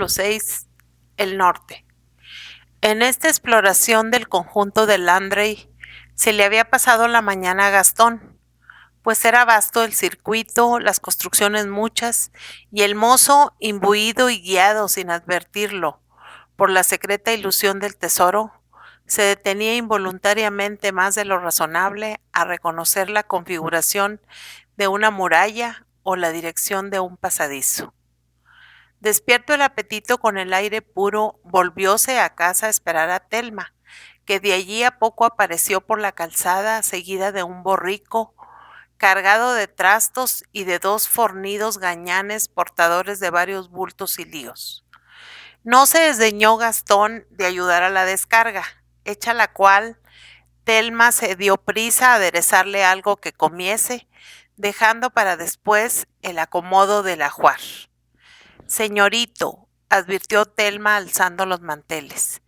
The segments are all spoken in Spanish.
Capítulo 6. El norte. En esta exploración del conjunto de Landry se le había pasado la mañana a Gastón, pues era vasto el circuito, las construcciones muchas, y el mozo, imbuido y guiado sin advertirlo por la secreta ilusión del tesoro, se detenía involuntariamente más de lo razonable a reconocer la configuración de una muralla o la dirección de un pasadizo. Despierto el apetito con el aire puro, volvióse a casa a esperar a Telma, que de allí a poco apareció por la calzada, seguida de un borrico, cargado de trastos y de dos fornidos gañanes portadores de varios bultos y líos. No se desdeñó Gastón de ayudar a la descarga, hecha la cual, Telma se dio prisa a aderezarle algo que comiese, dejando para después el acomodo del ajuar. Señorito, advirtió Telma alzando los manteles,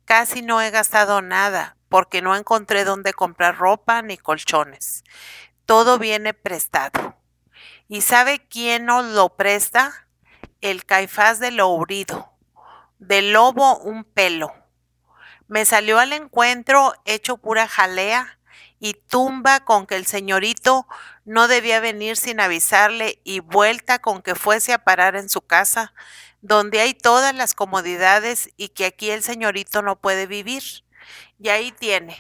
casi no he gastado nada, porque no encontré dónde comprar ropa ni colchones. Todo viene prestado. ¿Y sabe quién nos lo presta? El Caifás de Lourido. Del lobo un pelo. Me salió al encuentro hecho pura jalea y tumba con que el señorito no debía venir sin avisarle y vuelta con que fuese a parar en su casa, donde hay todas las comodidades y que aquí el señorito no puede vivir. Y ahí tiene,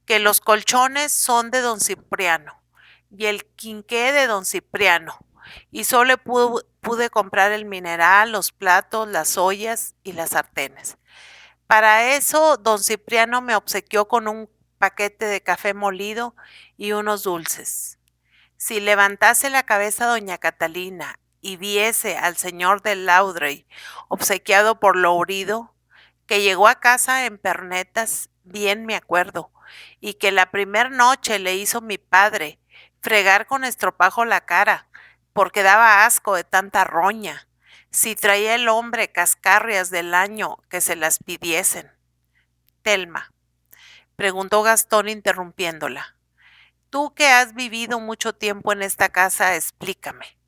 que los colchones son de don Cipriano y el quinqué de don Cipriano, y solo pude comprar el mineral, los platos, las ollas y las sartenes. Para eso, don Cipriano me obsequió con un paquete de café molido y unos dulces. Si levantase la cabeza doña Catalina y viese al señor de Laudrey obsequiado por Lourido, que llegó a casa en pernetas, bien me acuerdo, y que la primer noche le hizo mi padre fregar con estropajo la cara, porque daba asco de tanta roña, si traía el hombre cascarrias del año que se las pidiesen. Telma, preguntó Gastón interrumpiéndola. Tú que has vivido mucho tiempo en esta casa, explícame.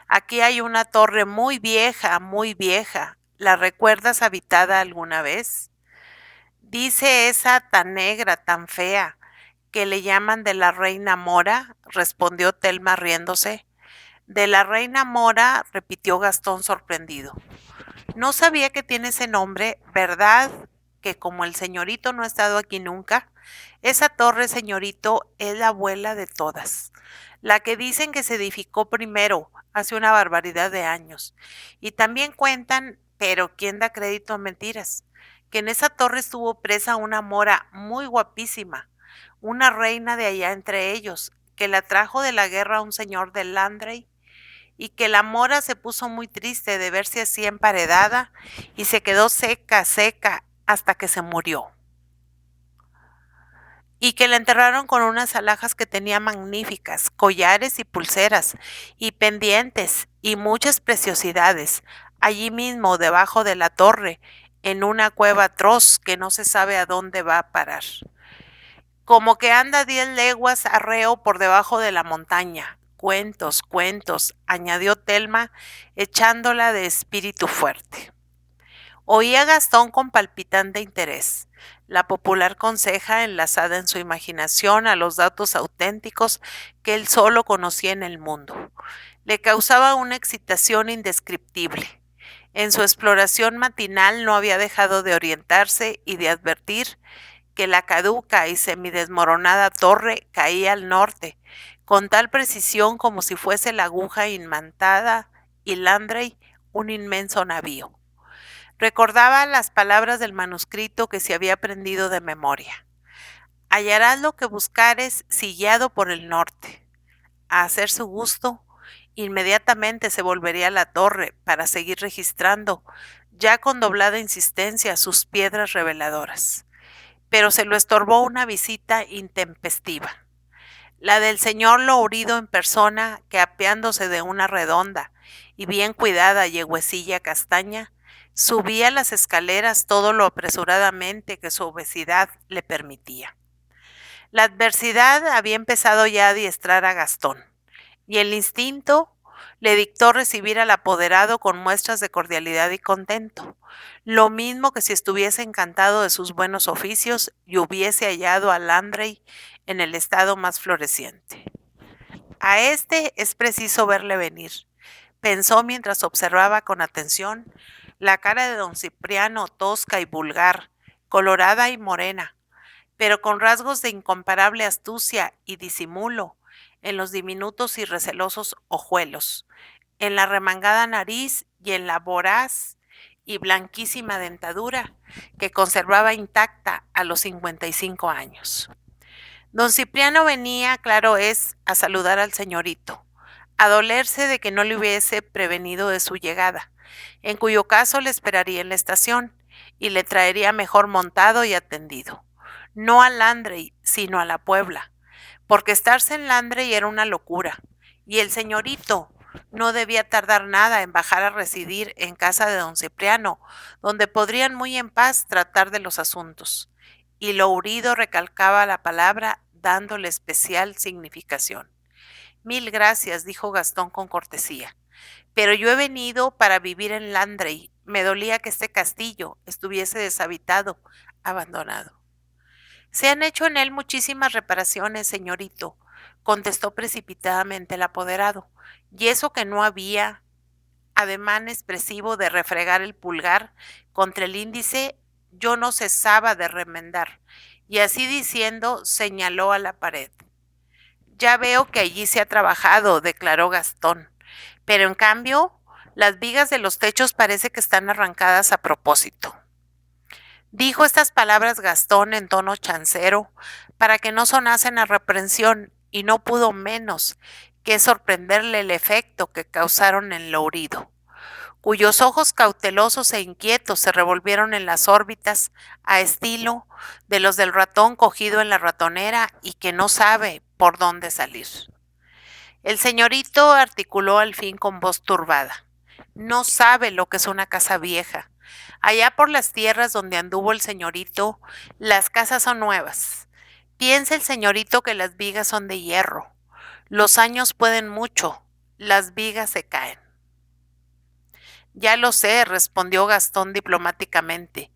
Aquí hay una torre muy vieja, muy vieja. ¿La recuerdas habitada alguna vez? Dice esa tan negra, tan fea, que le llaman de la reina Mora, respondió Telma riéndose. De la reina Mora, repitió Gastón sorprendido. No sabía que tiene ese nombre, ¿verdad? Que como el señorito no ha estado aquí nunca, esa torre, señorito, es la abuela de todas. La que dicen que se edificó primero, hace una barbaridad de años. Y también cuentan, pero ¿quién da crédito a mentiras? Que en esa torre estuvo presa una mora muy guapísima, una reina de allá entre ellos, que la trajo de la guerra a un señor de Landry, y que la mora se puso muy triste de verse así emparedada y se quedó seca, seca, hasta que se murió. Y que la enterraron con unas alhajas que tenía magníficas, collares y pulseras, y pendientes, y muchas preciosidades, allí mismo debajo de la torre, en una cueva atroz que no se sabe a dónde va a parar. Como que anda 10 leguas arreo por debajo de la montaña. Cuentos, cuentos, añadió Telma, echándola de espíritu fuerte. Oía Gastón con palpitante interés. La popular conseja enlazada en su imaginación a los datos auténticos que él solo conocía en el mundo. Le causaba una excitación indescriptible. En su exploración matinal no había dejado de orientarse y de advertir que la caduca y semidesmoronada torre caía al norte, con tal precisión como si fuese la aguja imantada y Landry un inmenso navío. Recordaba las palabras del manuscrito que se había aprendido de memoria. Hallarás lo que buscares sillado por el norte. A hacer su gusto, inmediatamente se volvería a la torre para seguir registrando, ya con doblada insistencia, sus piedras reveladoras. Pero se lo estorbó una visita intempestiva. La del señor Lourido en persona, que apeándose de una redonda y bien cuidada yegüecilla castaña, subía las escaleras todo lo apresuradamente que su obesidad le permitía. La adversidad había empezado ya a adiestrar a Gastón, y el instinto, le dictó recibir al apoderado con muestras de cordialidad y contento, lo mismo que si estuviese encantado de sus buenos oficios y hubiese hallado a Landray en el estado más floreciente. A este es preciso verle venir, pensó mientras observaba con atención la cara de don Cipriano, tosca y vulgar, colorada y morena, pero con rasgos de incomparable astucia y disimulo en los diminutos y recelosos ojuelos, en la remangada nariz y en la voraz y blanquísima dentadura que conservaba intacta a los 55 años. Don Cipriano venía, claro es, a saludar al señorito, a dolerse de que no le hubiese prevenido de su llegada, en cuyo caso le esperaría en la estación y le traería mejor montado y atendido. No a Landray, sino a la Puebla, porque estarse en Landray era una locura, y el señorito no debía tardar nada en bajar a residir en casa de don Cipriano, donde podrían muy en paz tratar de los asuntos. Y Lourido recalcaba la palabra dándole especial significación. Mil gracias, dijo Gastón con cortesía, pero yo he venido para vivir en Landray. Me dolía que este castillo estuviese deshabitado, abandonado. Se han hecho en él muchísimas reparaciones, señorito, contestó precipitadamente el apoderado, y eso que no había ademán expresivo de refregar el pulgar contra el índice, yo no cesaba de remendar, y así diciendo señaló a la pared. Ya veo que allí se ha trabajado, declaró Gastón, pero en cambio las vigas de los techos parece que están arrancadas a propósito. Dijo estas palabras Gastón en tono chancero para que no sonasen a reprensión, y no pudo menos que sorprenderle el efecto que causaron en Lourido, cuyos ojos cautelosos e inquietos se revolvieron en las órbitas a estilo de los del ratón cogido en la ratonera y que no sabe por dónde salir. El señorito articuló al fin con voz turbada. No sabe lo que es una casa vieja. Allá por las tierras donde anduvo el señorito, las casas son nuevas. Piensa el señorito que las vigas son de hierro. Los años pueden mucho, las vigas se caen. Ya lo sé, respondió Gastón diplomáticamente.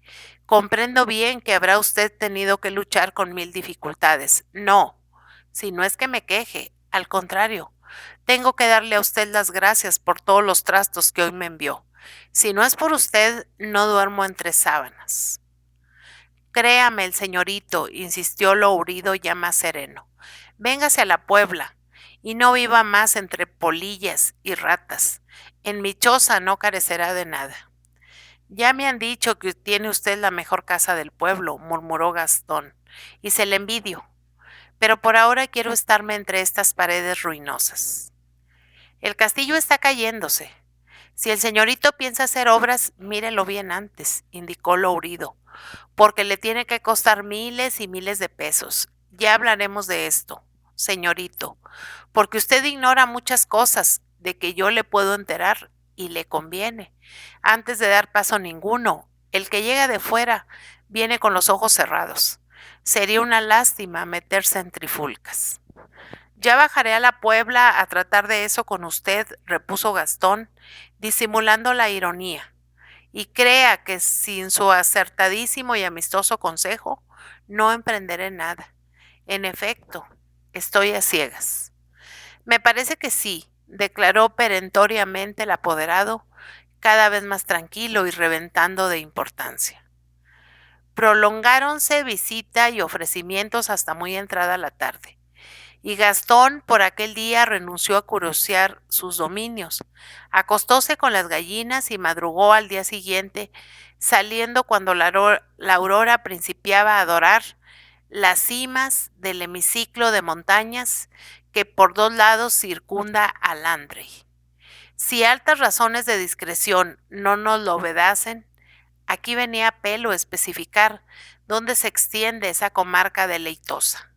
Comprendo bien que habrá usted tenido que luchar con 1000 dificultades. No, si no es que me queje, al contrario, tengo que darle a usted las gracias por todos los trastos que hoy me envió. Si no es por usted, no duermo entre sábanas. Créame, el señorito, insistió Lourido ya más sereno. Véngase a la Puebla y no viva más entre polillas y ratas. En mi choza no carecerá de nada. Ya me han dicho que tiene usted la mejor casa del pueblo, murmuró Gastón, y se le envidio. Pero por ahora quiero estarme entre estas paredes ruinosas. El castillo está cayéndose. Si el señorito piensa hacer obras, mírelo bien antes, indicó Lourido, porque le tiene que costar miles y miles de pesos. Ya hablaremos de esto, señorito, porque usted ignora muchas cosas de que yo le puedo enterar y le conviene. Antes de dar paso ninguno, el que llega de fuera viene con los ojos cerrados. Sería una lástima meterse en trifulcas. Ya bajaré a la Puebla a tratar de eso con usted, repuso Gastón, disimulando la ironía. Y crea que sin su acertadísimo y amistoso consejo, no emprenderé nada. En efecto, estoy a ciegas. Me parece que sí, declaró perentoriamente el apoderado, cada vez más tranquilo y reventando de importancia. Prolongáronse visita y ofrecimientos hasta muy entrada la tarde, y Gastón por aquel día renunció a curiosear sus dominios, acostóse con las gallinas y madrugó al día siguiente, saliendo cuando la aurora principiaba a dorar las cimas del hemiciclo de montañas que por dos lados circunda a Landray. Si altas razones de discreción no nos lo vedasen, aquí venía a pelo especificar dónde se extiende esa comarca deleitosa.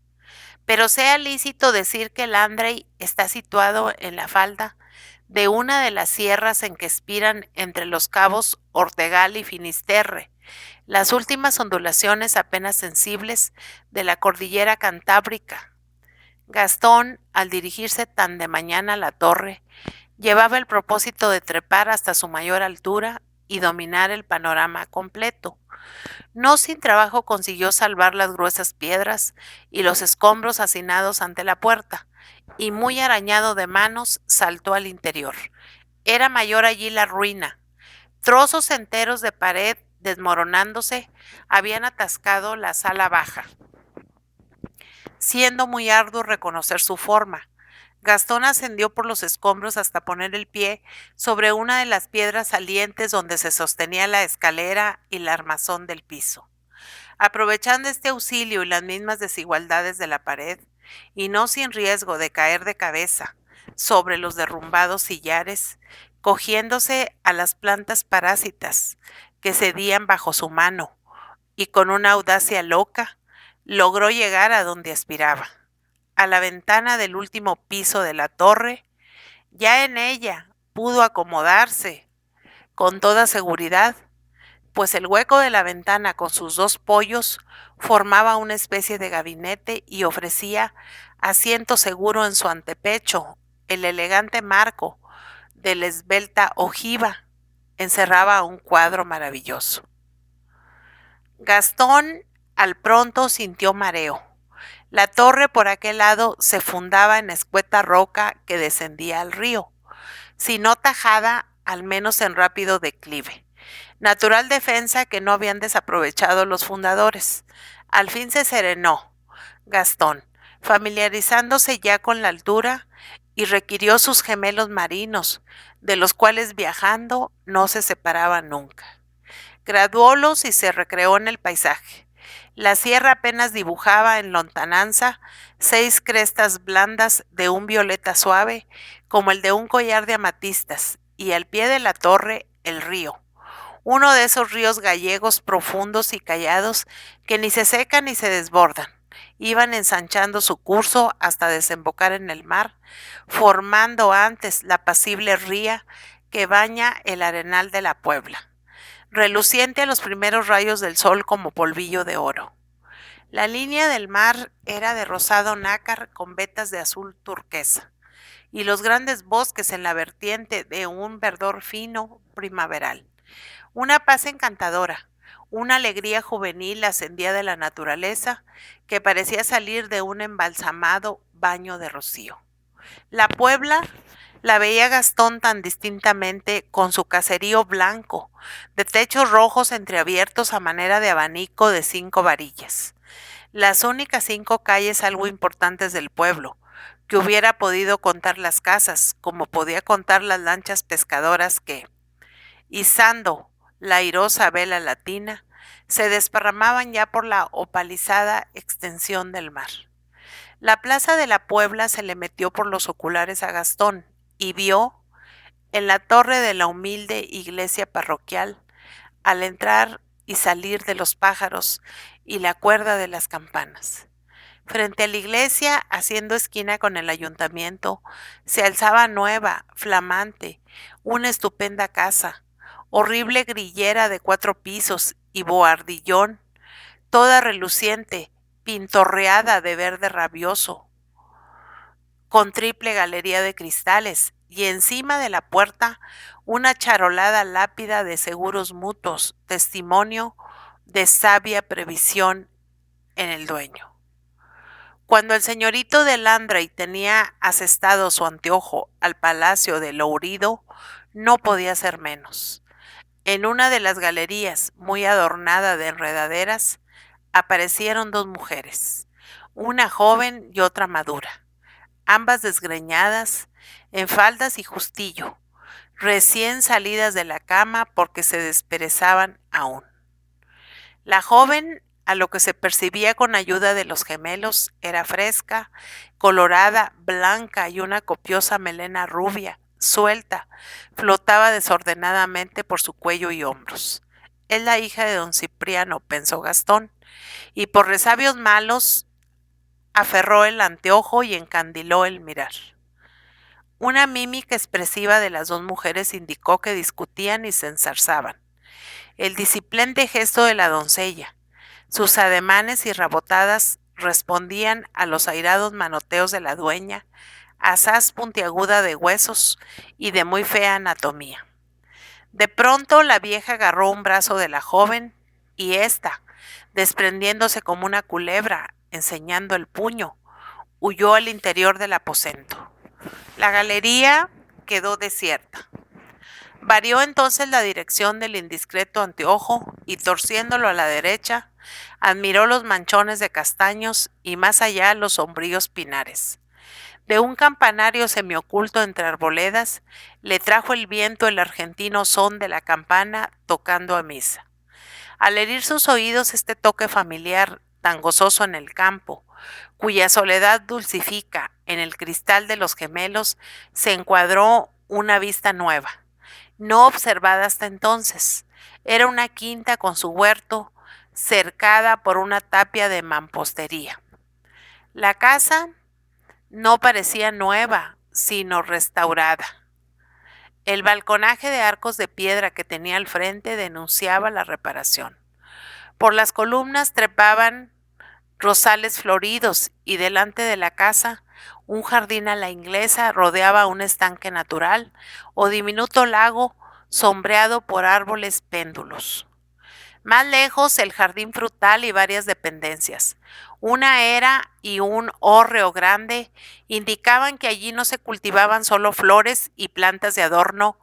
Pero sea lícito decir que Landray está situado en la falda de una de las sierras en que expiran entre los cabos Ortegal y Finisterre, las últimas ondulaciones apenas sensibles de la cordillera cantábrica. Gastón, al dirigirse tan de mañana a la torre, Llevaba el propósito de trepar hasta su mayor altura y dominar el panorama completo. No sin trabajo consiguió salvar las gruesas piedras y los escombros hacinados ante la puerta, y muy arañado de manos saltó al interior. Era mayor allí la ruina. Trozos enteros de pared, desmoronándose, habían atascado la sala baja, siendo muy arduo reconocer su forma. Gastón ascendió por los escombros hasta poner el pie sobre una de las piedras salientes donde se sostenía la escalera y la armazón del piso. Aprovechando este auxilio y las mismas desigualdades de la pared, y no sin riesgo de caer de cabeza sobre los derrumbados sillares, cogiéndose a las plantas parásitas que cedían bajo su mano, y con una audacia loca, logró llegar a donde aspiraba, a la ventana del último piso de la torre. Ya en ella pudo acomodarse con toda seguridad, pues el hueco de la ventana con sus dos poyos formaba una especie de gabinete y ofrecía asiento seguro en su antepecho. El elegante marco de la esbelta ojiva encerraba un cuadro maravilloso. Gastón al pronto sintió mareo. La torre por aquel lado se fundaba en escueta roca que descendía al río, si no tajada, al menos en rápido declive. Natural defensa que no habían desaprovechado los fundadores. Al fin se serenó Gastón, familiarizándose ya con la altura, y requirió sus gemelos marinos, de los cuales viajando no se separaba nunca. Graduólos y se recreó en el paisaje. La sierra apenas dibujaba en lontananza 6 crestas blandas de un violeta suave, como el de un collar de amatistas, y al pie de la torre el río, uno de esos ríos gallegos profundos y callados que ni se secan ni se desbordan. Iban ensanchando su curso hasta desembocar en el mar, formando antes la apacible ría que baña el arenal de la Puebla, reluciente a los primeros rayos del sol como polvillo de oro. La línea del mar era de rosado nácar con vetas de azul turquesa, y los grandes bosques en la vertiente de un verdor fino primaveral. Una paz encantadora, una alegría juvenil ascendía de la naturaleza que parecía salir de un embalsamado baño de rocío. La Puebla la veía Gastón tan distintamente con su caserío blanco, de techos rojos entreabiertos a manera de abanico de 5 varillas. Las únicas 5 calles algo importantes del pueblo, que hubiera podido contar las casas, como podía contar las lanchas pescadoras que, izando la airosa vela latina, se desparramaban ya por la opalizada extensión del mar. La plaza de la Puebla se le metió por los oculares a Gastón y vio, en la torre de la humilde iglesia parroquial, al entrar y salir de los pájaros y la cuerda de las campanas. Frente a la iglesia, haciendo esquina con el ayuntamiento, se alzaba nueva, flamante, una estupenda casa, horrible grillera de 4 pisos y bohardillón, toda reluciente, pintorreada de verde rabioso, con triple galería de cristales, y encima de la puerta una charolada lápida de seguros mutuos, testimonio de sabia previsión en el dueño. Cuando el señorito de Landray tenía asestado su anteojo al palacio de Lourido, no podía ser menos. En una de las galerías, muy adornada de enredaderas, aparecieron 2 mujeres, una joven y otra madura, ambas desgreñadas, en faldas y justillo, recién salidas de la cama porque se desperezaban aún. La joven, a lo que se percibía con ayuda de los gemelos, era fresca, colorada, blanca, y una copiosa melena rubia, suelta, flotaba desordenadamente por su cuello y hombros. Es la hija de don Cipriano, pensó Gastón, y por resabios malos aferró el anteojo y encandiló el mirar. Una mímica expresiva de las 2 mujeres indicó que discutían y se enzarzaban. El disciplente gesto de la doncella, sus ademanes y rabotadas respondían a los airados manoteos de la dueña, asaz puntiaguda de huesos y de muy fea anatomía. De pronto la vieja agarró un brazo de la joven y ésta, desprendiéndose como una culebra, enseñando el puño, huyó al interior del aposento. La galería quedó desierta. Varió entonces la dirección del indiscreto anteojo y torciéndolo a la derecha, admiró los manchones de castaños y más allá los sombríos pinares. De un campanario semioculto entre arboledas, le trajo el viento el argentino son de la campana tocando a misa. Al herir sus oídos este toque familiar, tan gozoso en el campo, cuya soledad dulcifica en el cristal de los gemelos, se encuadró una vista nueva, no observada hasta entonces. Era una quinta con su huerto, cercada por una tapia de mampostería. La casa no parecía nueva, sino restaurada. El balconaje de arcos de piedra que tenía al frente denunciaba la reparación. Por las columnas trepaban rosales floridos y delante de la casa un jardín a la inglesa rodeaba un estanque natural o diminuto lago sombreado por árboles péndulos. Más lejos el jardín frutal y varias dependencias. Una era y un hórreo grande indicaban que allí no se cultivaban solo flores y plantas de adorno.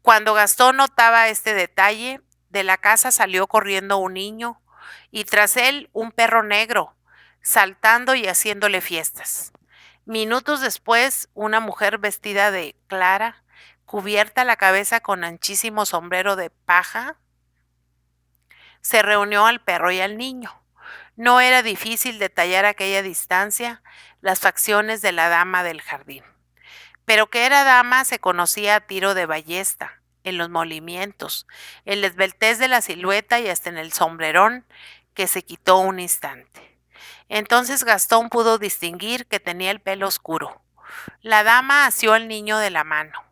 Cuando Gastón notaba este detalle, de la casa salió corriendo un niño y tras él un perro negro, saltando y haciéndole fiestas. Minutos después, una mujer vestida de clara, cubierta la cabeza con anchísimo sombrero de paja, se reunió al perro y al niño. No era difícil detallar a aquella distancia las facciones de la dama del jardín. Pero que era dama se conocía a tiro de ballesta, en los movimientos, en la esbeltez de la silueta y hasta en el sombrerón que se quitó un instante. Entonces Gastón pudo distinguir que tenía el pelo oscuro. La dama asió al niño de la mano,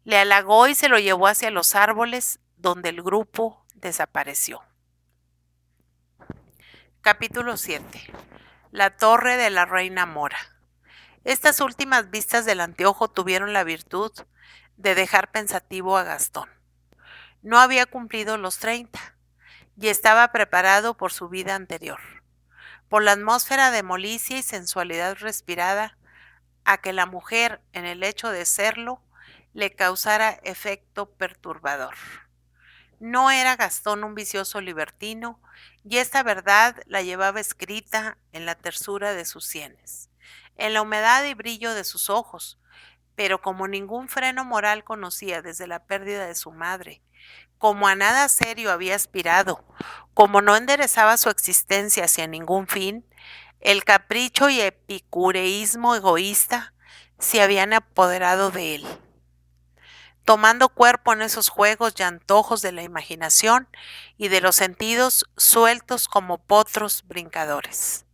le halagó y se lo llevó hacia los árboles, donde el grupo desapareció. Capítulo 7. La torre de la reina mora. Estas últimas vistas del anteojo tuvieron la virtud de dejar pensativo a Gastón. No había cumplido los 30 y estaba preparado por su vida anterior, por la atmósfera de molicie y sensualidad respirada, a que la mujer, en el hecho de serlo, le causara efecto perturbador. No era Gastón un vicioso libertino, y esta verdad la llevaba escrita en la tersura de sus sienes, en la humedad y brillo de sus ojos, pero como ningún freno moral conocía desde la pérdida de su madre, como a nada serio había aspirado, como no enderezaba su existencia hacia ningún fin, el capricho y epicureísmo egoísta se habían apoderado de él, tomando cuerpo en esos juegos y antojos de la imaginación y de los sentidos sueltos como potros brincadores.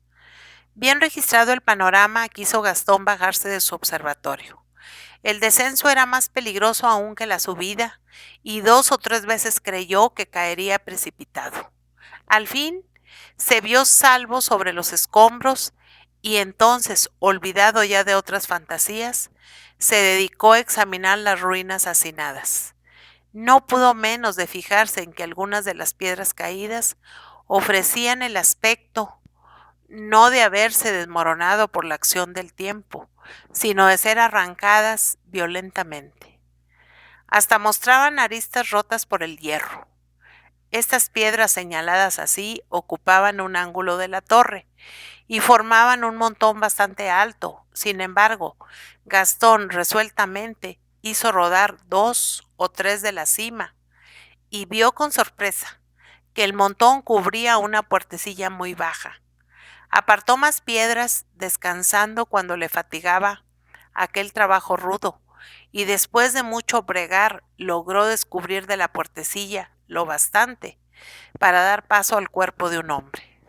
Bien registrado el panorama, quiso Gastón bajarse de su observatorio. El descenso era más peligroso aún que la subida, y 2 o 3 veces creyó que caería precipitado. Al fin, se vio salvo sobre los escombros, y entonces, olvidado ya de otras fantasías, se dedicó a examinar las ruinas hacinadas. No pudo menos de fijarse en que algunas de las piedras caídas ofrecían el aspecto no de haberse desmoronado por la acción del tiempo, sino de ser arrancadas violentamente. Hasta mostraban aristas rotas por el hierro. Estas piedras señaladas así ocupaban un ángulo de la torre y formaban un montón bastante alto. Sin embargo, Gastón resueltamente hizo rodar 2 o 3 de la cima y vio con sorpresa que el montón cubría una puertecilla muy baja. Apartó más piedras, descansando cuando le fatigaba aquel trabajo rudo, y después de mucho bregar logró descubrir de la puertecilla lo bastante para dar paso al cuerpo de un hombre.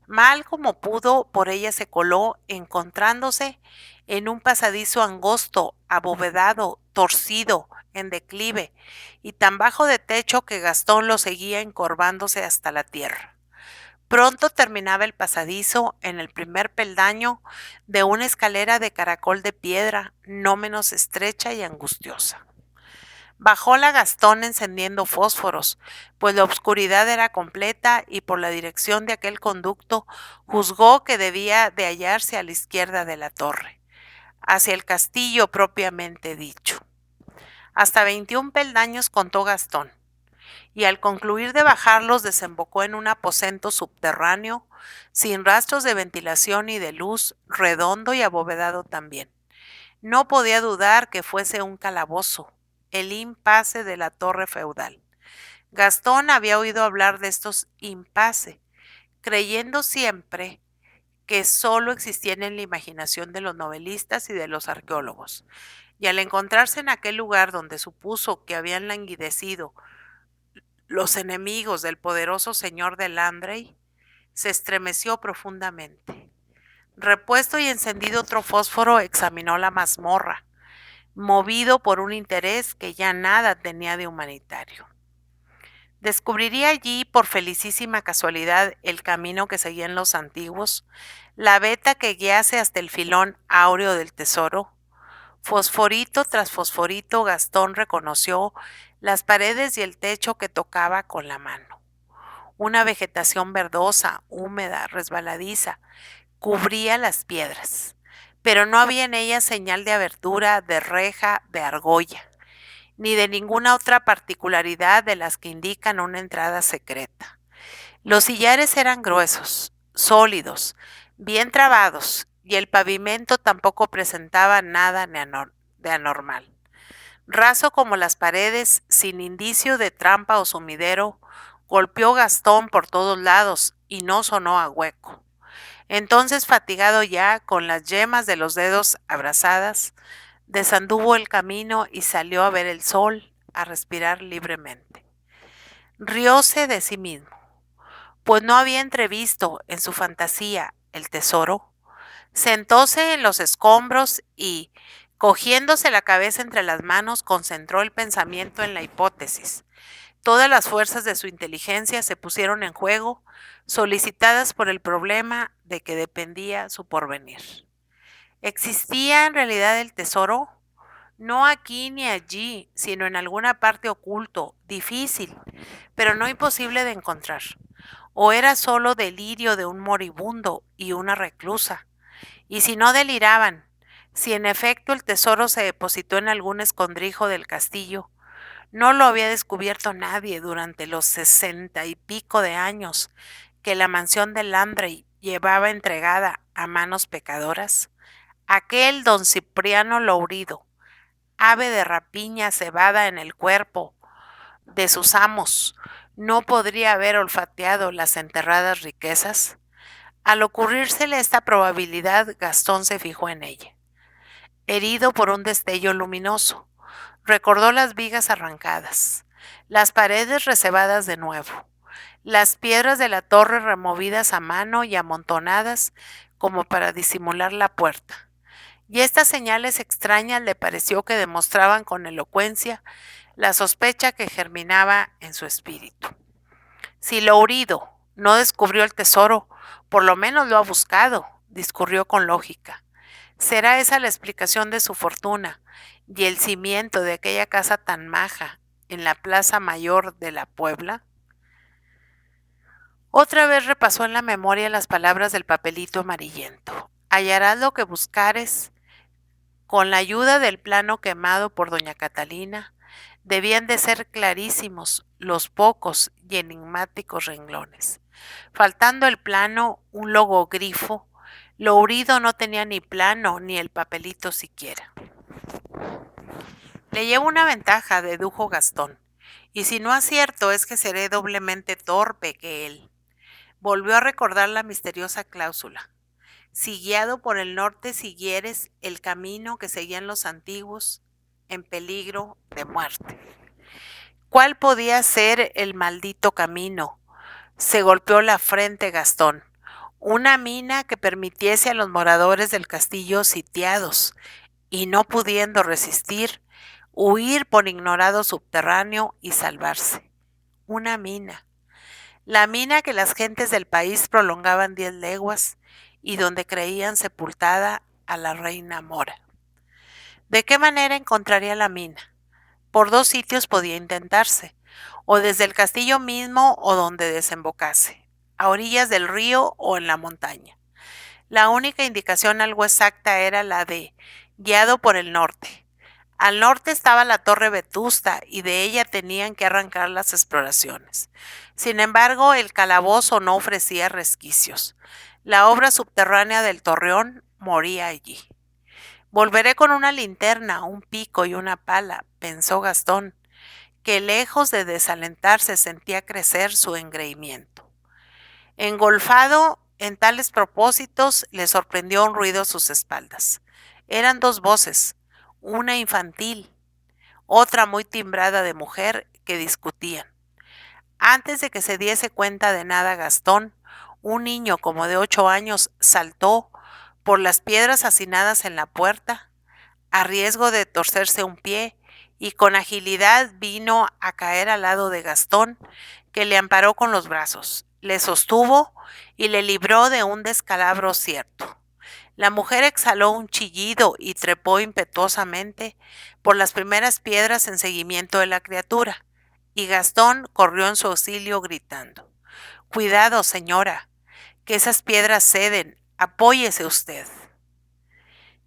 Mal como pudo, por ella se coló, encontrándose en un pasadizo angosto, abovedado, torcido, en declive, y tan bajo de techo que Gastón lo seguía encorvándose hasta la tierra. Pronto terminaba el pasadizo en el primer peldaño de una escalera de caracol de piedra, no menos estrecha y angustiosa. Bajóla Gastón encendiendo fósforos, pues la oscuridad era completa y por la dirección de aquel conducto juzgó que debía de hallarse a la izquierda de la torre, hacia el castillo propiamente dicho. Hasta 21 peldaños contó Gastón, y al concluir de bajarlos desembocó en un aposento subterráneo, sin rastros de ventilación y de luz, redondo y abovedado también. No podía dudar que fuese un calabozo, el impasse de la torre feudal. Gastón había oído hablar de estos impasse, creyendo siempre que solo existían en la imaginación de los novelistas y de los arqueólogos, y al encontrarse en aquel lugar donde supuso que habían languidecido los enemigos del poderoso señor de Landray, se estremeció profundamente. Repuesto y encendido otro fósforo, examinó la mazmorra, movido por un interés que ya nada tenía de humanitario. Descubriría allí, por felicísima casualidad, el camino que seguían los antiguos, la veta que guiase hasta el filón áureo del tesoro. Fosforito tras fosforito, Gastón reconoció las paredes y el techo que tocaba con la mano. Una vegetación verdosa, húmeda, resbaladiza, cubría las piedras, pero no había en ellas señal de abertura, de reja, de argolla, ni de ninguna otra particularidad de las que indican una entrada secreta. Los sillares eran gruesos, sólidos, bien trabados, y el pavimento tampoco presentaba nada de anormal. Raso como las paredes, sin indicio de trampa o sumidero, golpeó Gastón por todos lados y no sonó a hueco. Entonces, fatigado ya, con las yemas de los dedos abrasadas, desanduvo el camino y salió a ver el sol, a respirar libremente. Rióse de sí mismo, pues no había entrevisto en su fantasía el tesoro. Sentóse en los escombros y, cogiéndose la cabeza entre las manos, concentró el pensamiento en la hipótesis. Todas las fuerzas de su inteligencia se pusieron en juego, solicitadas por el problema de que dependía su porvenir. ¿Existía en realidad el tesoro? No aquí ni allí, sino en alguna parte oculto, difícil, pero no imposible de encontrar. ¿O era solo delirio de un moribundo y una reclusa? Y si no deliraban, si en efecto el tesoro se depositó en algún escondrijo del castillo, no lo había descubierto nadie durante los 60 y pico de años que la mansión de Landray llevaba entregada a manos pecadoras. Aquel don Cipriano Lourido, ave de rapiña cebada en el cuerpo de sus amos, ¿no podría haber olfateado las enterradas riquezas? Al ocurrírsele esta probabilidad, Gastón se fijó en ella. Herido por un destello luminoso, recordó las vigas arrancadas, las paredes recebadas de nuevo, las piedras de la torre removidas a mano y amontonadas como para disimular la puerta. Y estas señales extrañas le pareció que demostraban con elocuencia la sospecha que germinaba en su espíritu. Si Lourido no descubrió el tesoro, por lo menos lo ha buscado, discurrió con lógica. ¿Será esa la explicación de su fortuna y el cimiento de aquella casa tan maja en la plaza mayor de la Puebla? Otra vez repasó en la memoria las palabras del papelito amarillento. Hallarás lo que buscares. Con la ayuda del plano quemado por doña Catalina, debían de ser clarísimos los pocos y enigmáticos renglones. Faltando el plano, un logogrifo, Lourido no tenía ni plano ni el papelito siquiera. Le llevo una ventaja, dedujo Gastón, y si no acierto es que seré doblemente torpe que él. Volvió a recordar la misteriosa cláusula. Si guiado por el norte siguieres el camino que seguían los antiguos, en peligro de muerte. ¿Cuál podía ser el maldito camino? Se golpeó la frente Gastón. Una mina que permitiese a los moradores del castillo sitiados, y no pudiendo resistir, huir por ignorado subterráneo y salvarse. Una mina. la mina que las gentes del país prolongaban 10 leguas y donde creían sepultada a la reina Mora. ¿De qué manera encontraría la mina? Por 2 sitios podía intentarse, o desde el castillo mismo o donde desembocase, a orillas del río o en la montaña. La única indicación algo exacta era la de guiado por el norte. Al norte estaba la torre Vetusta y de ella tenían que arrancar las exploraciones. Sin embargo, el calabozo no ofrecía resquicios. La obra subterránea del torreón moría allí. Volveré con una linterna, un pico y una pala, pensó Gastón, que lejos de desalentarse sentía crecer su engreimiento. Engolfado en tales propósitos, le sorprendió un ruido a sus espaldas. Eran 2 voces, una infantil, otra muy timbrada de mujer, que discutían. Antes de que se diese cuenta de nada Gastón, un niño como de 8 años saltó por las piedras hacinadas en la puerta, a riesgo de torcerse un pie, y con agilidad vino a caer al lado de Gastón, que le amparó con los brazos, le sostuvo y le libró de un descalabro cierto. La mujer exhaló un chillido y trepó impetuosamente por las primeras piedras en seguimiento de la criatura, y Gastón corrió en su auxilio gritando: «Cuidado, señora, que esas piedras ceden, apóyese usted».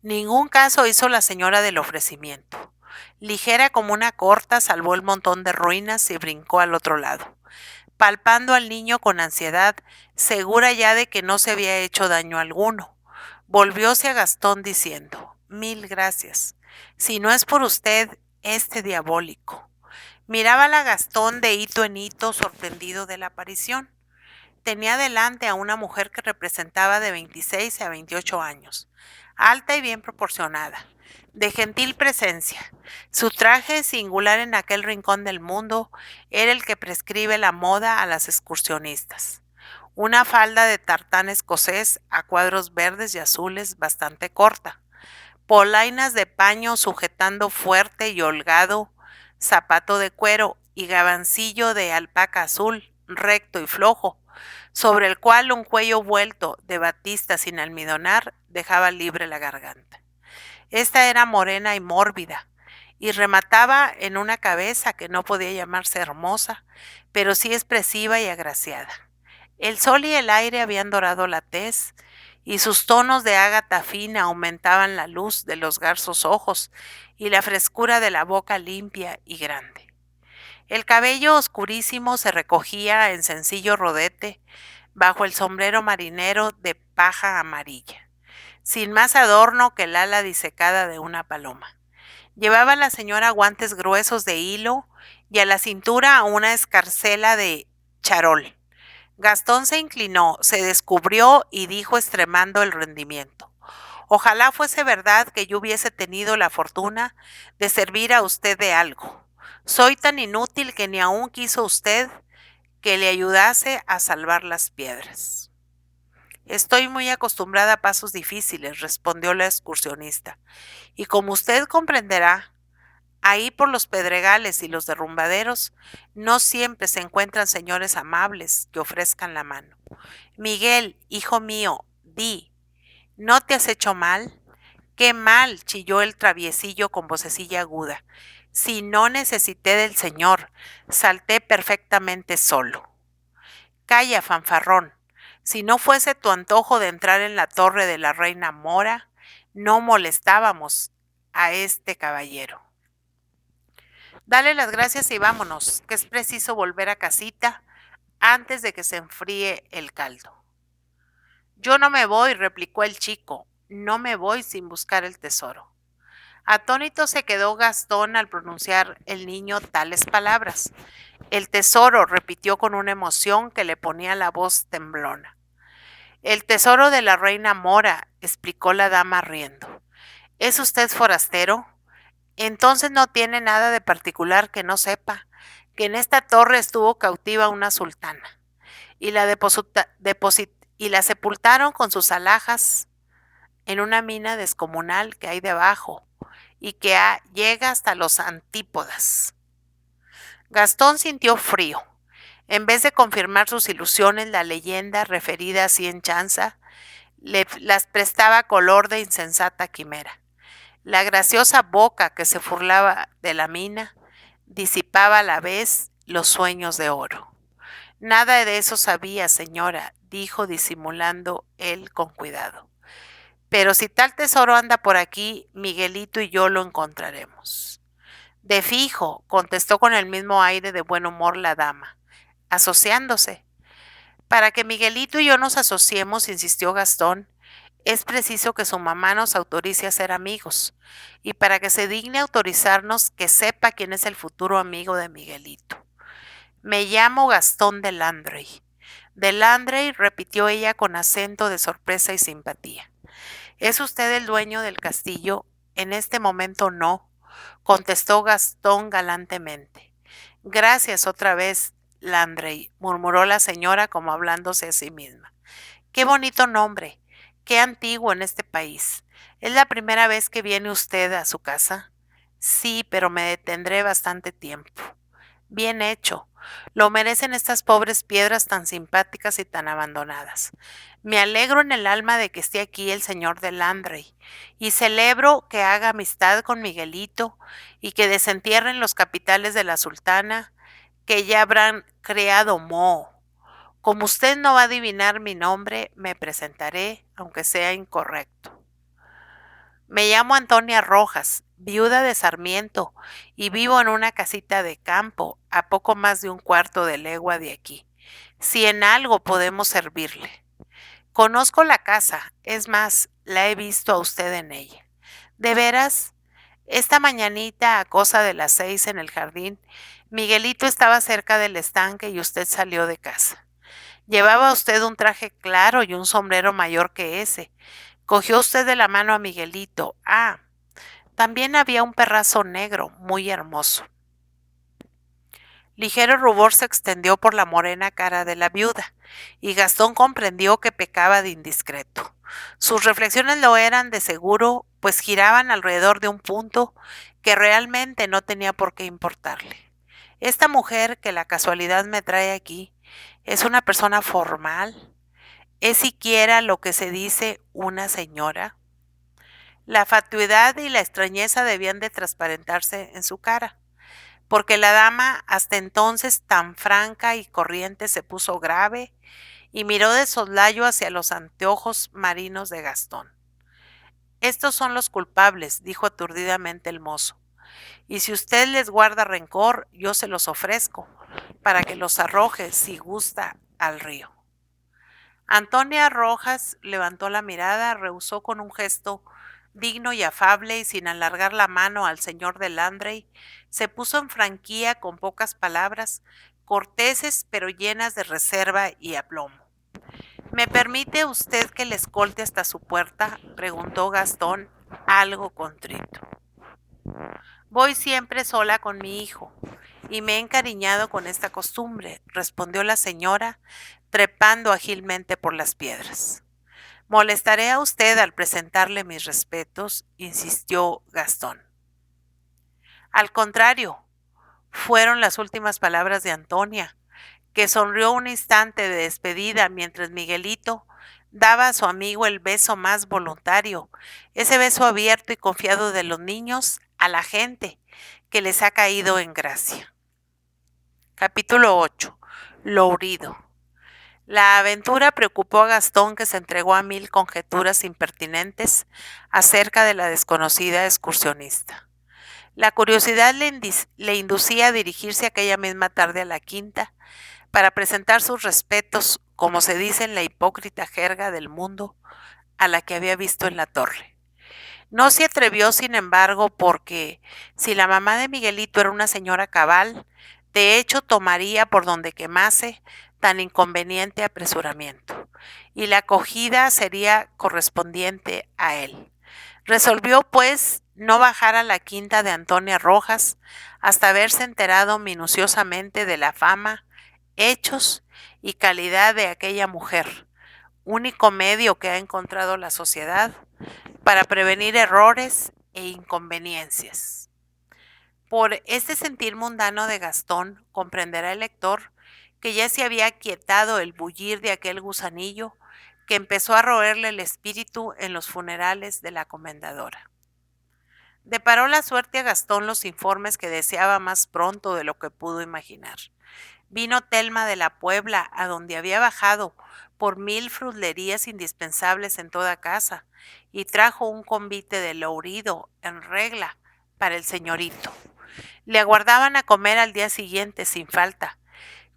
Ningún caso hizo la señora del ofrecimiento. Ligera como una corta, salvó el montón de ruinas y brincó al otro lado, palpando al niño con ansiedad, segura ya de que no se había hecho daño alguno. Volvióse a Gastón diciendo: «Mil gracias. Si no es por usted, este diabólico». Mirábala Gastón de hito en hito, sorprendido de la aparición. Tenía delante a una mujer que representaba de 26 a 28 años, alta y bien proporcionada, de gentil presencia. Su traje, singular en aquel rincón del mundo, era el que prescribe la moda a las excursionistas. Una falda de tartán escocés a cuadros verdes y azules bastante corta, polainas de paño sujetando fuerte y holgado, zapato de cuero y gabancillo de alpaca azul, recto y flojo, sobre el cual un cuello vuelto de batista sin almidonar dejaba libre la garganta. Esta era morena y mórbida, y remataba en una cabeza que no podía llamarse hermosa, pero sí expresiva y agraciada. El sol y el aire habían dorado la tez, y sus tonos de ágata fina aumentaban la luz de los garzos ojos y la frescura de la boca limpia y grande. El cabello oscurísimo se recogía en sencillo rodete bajo el sombrero marinero de paja amarilla, sin más adorno que el ala disecada de una paloma. Llevaba la señora guantes gruesos de hilo y a la cintura una escarcela de charol. Gastón se inclinó, se descubrió y dijo extremando el rendimiento: «Ojalá fuese verdad que yo hubiese tenido la fortuna de servir a usted de algo. Soy tan inútil que ni aún quiso usted que le ayudase a salvar las piedras». «Estoy muy acostumbrada a pasos difíciles», respondió la excursionista, «y como usted comprenderá, ahí por los pedregales y los derrumbaderos no siempre se encuentran señores amables que ofrezcan la mano. Miguel, hijo mío, di, ¿no te has hecho mal?». «¡Qué mal!», chilló el traviesillo con vocecilla aguda. «Si no necesité del señor, salté perfectamente solo». «Calla, fanfarrón. Si no fuese tu antojo de entrar en la torre de la reina Mora, no molestábamos a este caballero. Dale las gracias y vámonos, que es preciso volver a casita antes de que se enfríe el caldo». «Yo no me voy», replicó el chico, «no me voy sin buscar el tesoro». Atónito se quedó Gastón al pronunciar el niño tales palabras. «El tesoro», repitió con una emoción que le ponía la voz temblona. «El tesoro de la reina Mora», explicó la dama riendo. «¿Es usted forastero? Entonces no tiene nada de particular que no sepa, que en esta torre estuvo cautiva una sultana, y y la sepultaron con sus alhajas en una mina descomunal que hay debajo, y que llega hasta los antípodas». Gastón sintió frío. En vez de confirmar sus ilusiones, la leyenda, referida así en chanza, las prestaba color de insensata quimera. La graciosa boca que se burlaba de la mina disipaba a la vez los sueños de oro. Nada de eso sabía, señora, dijo disimulando él con cuidado. Pero si tal tesoro anda por aquí, Miguelito y yo lo encontraremos. De fijo, contestó con el mismo aire de buen humor la dama, asociándose. Para que Miguelito y yo nos asociemos, insistió Gastón, es preciso que su mamá nos autorice a ser amigos, y para que se digne autorizarnos, que sepa quién es el futuro amigo de Miguelito. Me llamo Gastón de Landrey. De Landrey, repitió ella con acento de sorpresa y simpatía. ¿Es usted el dueño del castillo? En este momento no, contestó Gastón galantemente. Gracias otra vez, Landrey, murmuró la señora como hablándose a sí misma. Qué bonito nombre, qué antiguo en este país. ¿Es la primera vez que viene usted a su casa? Sí, pero me detendré bastante tiempo. Bien hecho. Lo merecen estas pobres piedras tan simpáticas y tan abandonadas. Me alegro en el alma de que esté aquí el señor de Landrey, y celebro que haga amistad con Miguelito y que desentierren los capitales de la sultana, que ya habrán creado moho. Como usted no va a adivinar mi nombre, me presentaré, aunque sea incorrecto. Me llamo Antonia Rojas, viuda de Sarmiento, y vivo en una casita de campo, a poco más de un cuarto de legua de aquí. Si en algo podemos servirle. Conozco la casa, es más, la he visto a usted en ella. ¿De veras? Esta mañanita, a cosa de las 6 en el jardín, Miguelito estaba cerca del estanque y usted salió de casa. Llevaba usted un traje claro y un sombrero mayor que ese. Cogió usted de la mano a Miguelito. Ah, también había un perrazo negro, muy hermoso. Ligero rubor se extendió por la morena cara de la viuda, y Gastón comprendió que pecaba de indiscreto. Sus reflexiones lo eran de seguro, pues giraban alrededor de un punto que realmente no tenía por qué importarle. Esta mujer que la casualidad me trae aquí, ¿es una persona formal? ¿Es siquiera lo que se dice una señora? La fatuidad y la extrañeza debían de transparentarse en su cara, porque la dama, hasta entonces tan franca y corriente, se puso grave y miró de soslayo hacia los anteojos marinos de Gastón. Estos son los culpables, dijo aturdidamente el mozo, y si usted les guarda rencor, yo se los ofrezco, para que los arroje, si gusta, al río. Antonia Rojas levantó la mirada, rehusó con un gesto digno y afable, y sin alargar la mano al señor de Landrey, se puso en franquía con pocas palabras, corteses pero llenas de reserva y aplomo. ¿Me permite usted que le escolte hasta su puerta?, preguntó Gastón, algo contrito. Voy siempre sola con mi hijo, y me he encariñado con esta costumbre, respondió la señora, trepando ágilmente por las piedras. Molestaré a usted al presentarle mis respetos, insistió Gastón. Al contrario, fueron las últimas palabras de Antonia, que sonrió un instante de despedida mientras Miguelito daba a su amigo el beso más voluntario, ese beso abierto y confiado de los niños a la gente que les ha caído en gracia. Capítulo 8. Lo herido. La aventura preocupó a Gastón, que se entregó a mil conjeturas impertinentes acerca de la desconocida excursionista. La curiosidad le inducía a dirigirse aquella misma tarde a la quinta para presentar sus respetos, como se dice en la hipócrita jerga del mundo, a la que había visto en la torre. No se atrevió, sin embargo, porque si la mamá de Miguelito era una señora cabal, de hecho tomaría por donde quemase tan inconveniente apresuramiento, y la acogida sería correspondiente a él. Resolvió, pues, no bajar a la quinta de Antonia Rojas hasta haberse enterado minuciosamente de la fama, hechos y calidad de aquella mujer, único medio que ha encontrado la sociedad para prevenir errores e inconveniencias. Por este sentir mundano de Gastón, comprenderá el lector que ya se había aquietado el bullir de aquel gusanillo que empezó a roerle el espíritu en los funerales de la comendadora. Deparó la suerte a Gastón los informes que deseaba más pronto de lo que pudo imaginar. Vino Telma de la Puebla, a donde había bajado por 1000 frutlerías indispensables en toda casa, y trajo un convite de lourido en regla para el señorito. Le aguardaban a comer al día siguiente sin falta.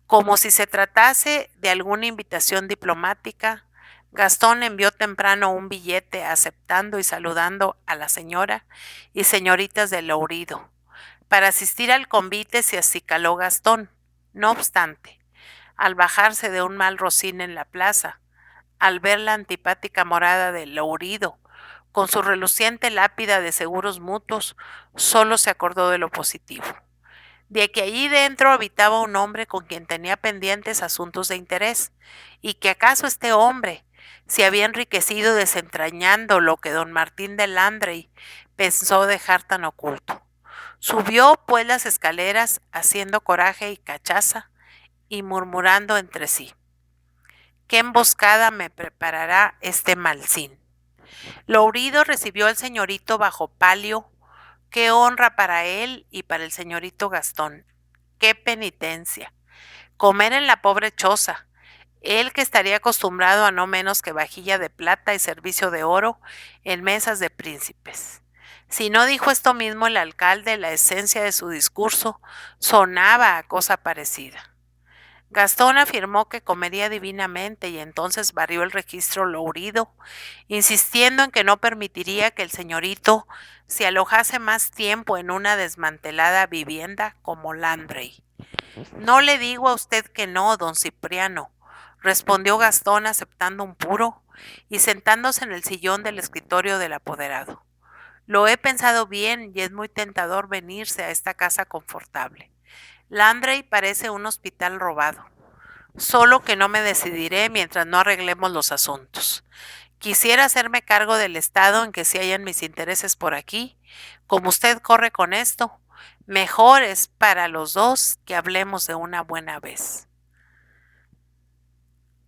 Como si se tratase de alguna invitación diplomática, Gastón envió temprano un billete aceptando y saludando a la señora y señoritas de Lourido. Para asistir al convite se acicaló Gastón. No obstante, al bajarse de un mal rocín en la plaza, al ver la antipática morada de Lourido, con su reluciente lápida de seguros mutuos, solo se acordó de lo positivo, de que allí dentro habitaba un hombre con quien tenía pendientes asuntos de interés, y que acaso este hombre se había enriquecido desentrañando lo que don Martín de Landrey pensó dejar tan oculto. Subió pues las escaleras haciendo coraje y cachaza y murmurando entre sí: ¿qué emboscada me preparará este Malsín? Lourido recibió al señorito bajo palio. Qué honra para él y para el señorito Gastón. Qué penitencia. Comer en la pobre choza. Él que estaría acostumbrado a no menos que vajilla de plata y servicio de oro en mesas de príncipes. Si no dijo esto mismo el alcalde, la esencia de su discurso sonaba a cosa parecida. Gastón afirmó que comería divinamente y entonces barrió el registro Lourido, insistiendo en que no permitiría que el señorito se alojase más tiempo en una desmantelada vivienda como Landrey. No le digo a usted que no, don Cipriano, respondió Gastón aceptando un puro y sentándose en el sillón del escritorio del apoderado. Lo he pensado bien y es muy tentador venirse a esta casa confortable. Landrey parece un hospital robado. Solo que no me decidiré mientras no arreglemos los asuntos. Quisiera hacerme cargo del estado en que se hallan mis intereses por aquí. Como usted corre con esto, mejor es para los dos que hablemos de una buena vez.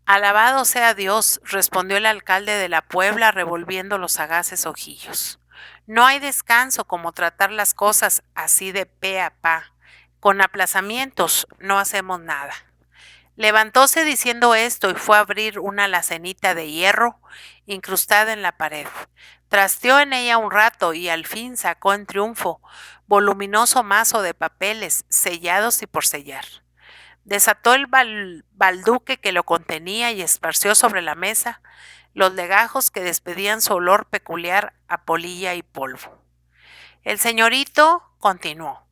Alabado sea Dios, respondió el alcalde de la Puebla revolviendo los sagaces ojillos. No hay descanso como tratar las cosas así de pe a pa. Con aplazamientos no hacemos nada. Levantóse diciendo esto y fue a abrir una alacenita de hierro incrustada en la pared. Trasteó en ella un rato y al fin sacó en triunfo voluminoso mazo de papeles sellados y por sellar. Desató el balduque que lo contenía y esparció sobre la mesa los legajos que despedían su olor peculiar a polilla y polvo. El señorito continuó: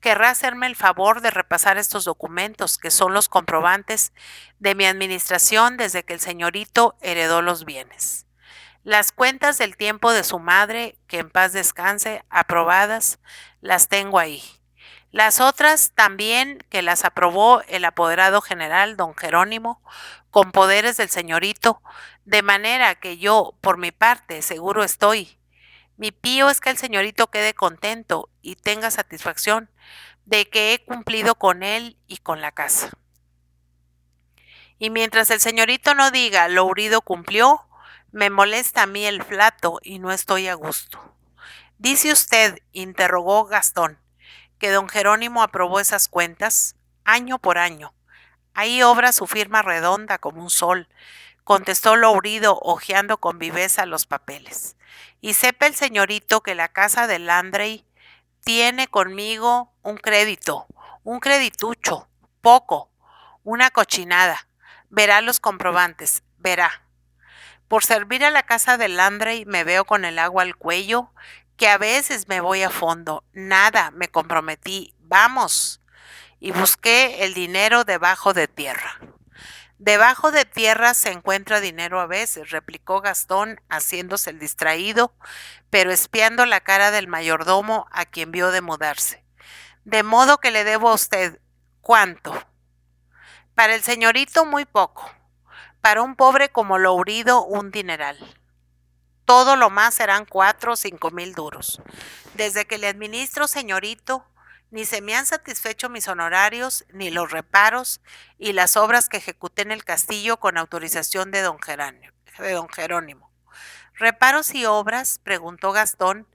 querrá hacerme el favor de repasar estos documentos, que son los comprobantes de mi administración desde que el señorito heredó los bienes. Las cuentas del tiempo de su madre, que en paz descanse, aprobadas, las tengo ahí. Las otras también, que las aprobó el apoderado general don Jerónimo, con poderes del señorito, de manera que yo, por mi parte, seguro estoy. Mi pío es que el señorito quede contento y tenga satisfacción de que he cumplido con él y con la casa. Y mientras el señorito no diga Lourido cumplió, me molesta a mí el flato y no estoy a gusto. ¿Dice usted, interrogó Gastón, que don Jerónimo aprobó esas cuentas año por año? Ahí obra su firma redonda como un sol, contestó Lourido hojeando con viveza los papeles. Y sepa el señorito que la casa de Landrey tiene conmigo un crédito, un creditucho, poco, una cochinada. Verá los comprobantes, verá. Por servir a la casa de Landrey me veo con el agua al cuello, que a veces me voy a fondo. Nada, me comprometí, vamos. Y busqué el dinero debajo de tierra. Debajo de tierra se encuentra dinero a veces, replicó Gastón, haciéndose el distraído, pero espiando la cara del mayordomo a quien vio de mudarse. De modo que le debo a usted, ¿cuánto? Para el señorito muy poco, para un pobre como Lourido un dineral. Todo lo más serán 4 o 5 mil duros. Desde que le administro, señorito, Ni se me han satisfecho mis honorarios, ni los reparos y las obras que ejecuté en el castillo con autorización de don Jerónimo. ¿Reparos y obras? Preguntó Gastón,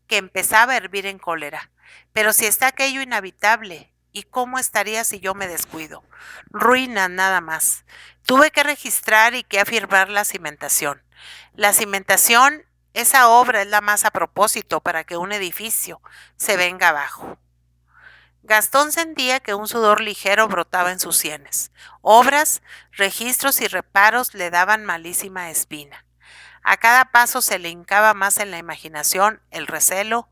que empezaba a hervir en cólera. Pero si está aquello inhabitable, ¿y cómo estaría si yo me descuido? Ruina nada más. Tuve que registrar y que afirmar la cimentación. La cimentación, esa obra es la más a propósito para que un edificio se venga abajo. Gastón sentía que un sudor ligero brotaba en sus sienes. Obras, registros y reparos le daban malísima espina. A cada paso se le hincaba más en la imaginación el recelo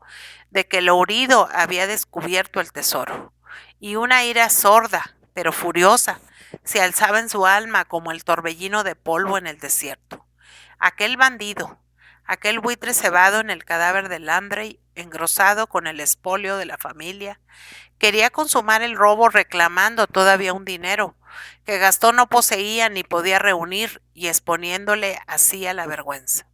de que Lourido había descubierto el tesoro, y una ira sorda, pero furiosa, se alzaba en su alma como el torbellino de polvo en el desierto. Aquel bandido, aquel buitre cebado en el cadáver de Landry, engrosado con el expolio de la familia, quería consumar el robo reclamando todavía un dinero que Gastón no poseía ni podía reunir y exponiéndole así a la vergüenza.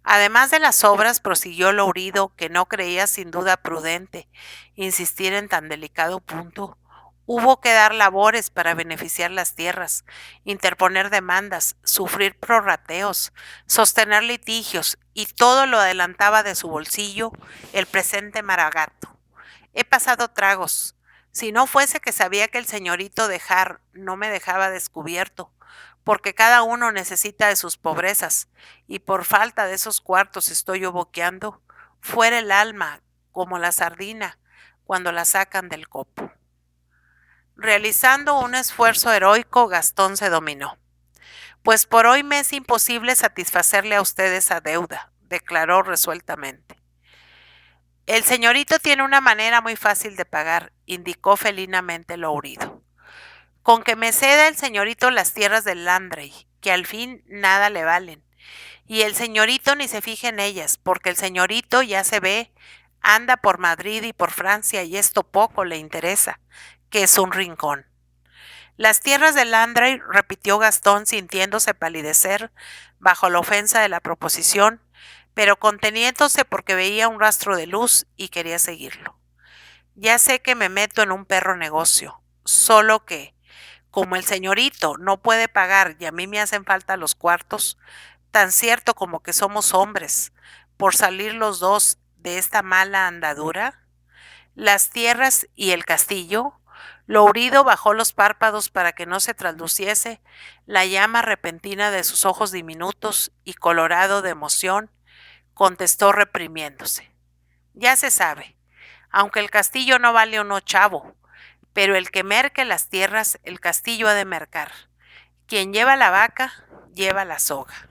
Además de las obras, prosiguió Lourido, que no creía sin duda prudente insistir en tan delicado punto, hubo que dar labores para beneficiar las tierras, interponer demandas, sufrir prorrateos, sostener litigios, y todo lo adelantaba de su bolsillo el presente Maragato. He pasado tragos. Si no fuese que sabía que el señorito dejar no me dejaba descubierto, porque cada uno necesita de sus pobrezas, y por falta de esos cuartos estoy yo boqueando, fuera el alma, como la sardina, cuando la sacan del copo. Realizando un esfuerzo heroico, Gastón se dominó. Pues por hoy me es imposible satisfacerle a usted esa deuda, declaró resueltamente. El señorito tiene una manera muy fácil de pagar, indicó felinamente Lourido. Con que me ceda el señorito las tierras del Landry, que al fin nada le valen. Y el señorito ni se fije en ellas, porque el señorito ya se ve, anda por Madrid y por Francia y esto poco le interesa, que es un rincón. Las tierras del Landry, repitió Gastón sintiéndose palidecer bajo la ofensa de la proposición, pero conteniéndose porque veía un rastro de luz y quería seguirlo. Ya sé que me meto en un perro negocio, solo que, como el señorito no puede pagar y a mí me hacen falta los cuartos, tan cierto como que somos hombres, por salir los dos de esta mala andadura, las tierras y el castillo. Lourido bajó los párpados para que no se trasluciese la llama repentina de sus ojos diminutos y, colorado de emoción, contestó reprimiéndose. Ya se sabe, aunque el castillo no vale un ochavo, pero el que merque las tierras, el castillo ha de mercar. Quien lleva la vaca, lleva la soga.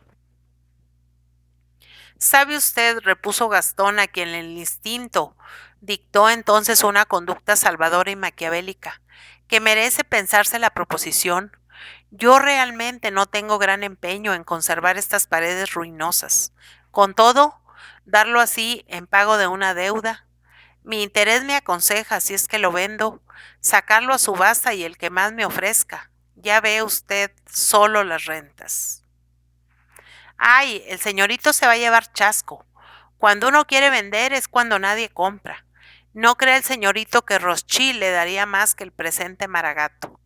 ¿Sabe usted? Repuso Gastón, a quien el instinto dictó entonces una conducta salvadora y maquiavélica, que merece pensarse la proposición. Yo realmente no tengo gran empeño en conservar estas paredes ruinosas. Con todo, darlo así en pago de una deuda. Mi interés me aconseja, si es que lo vendo, sacarlo a subasta y el que más me ofrezca. Ya ve usted solo las rentas. Ay, el señorito se va a llevar chasco. Cuando uno quiere vender es cuando nadie compra. No cree el señorito que Rothschild le daría más que el presente Maragato.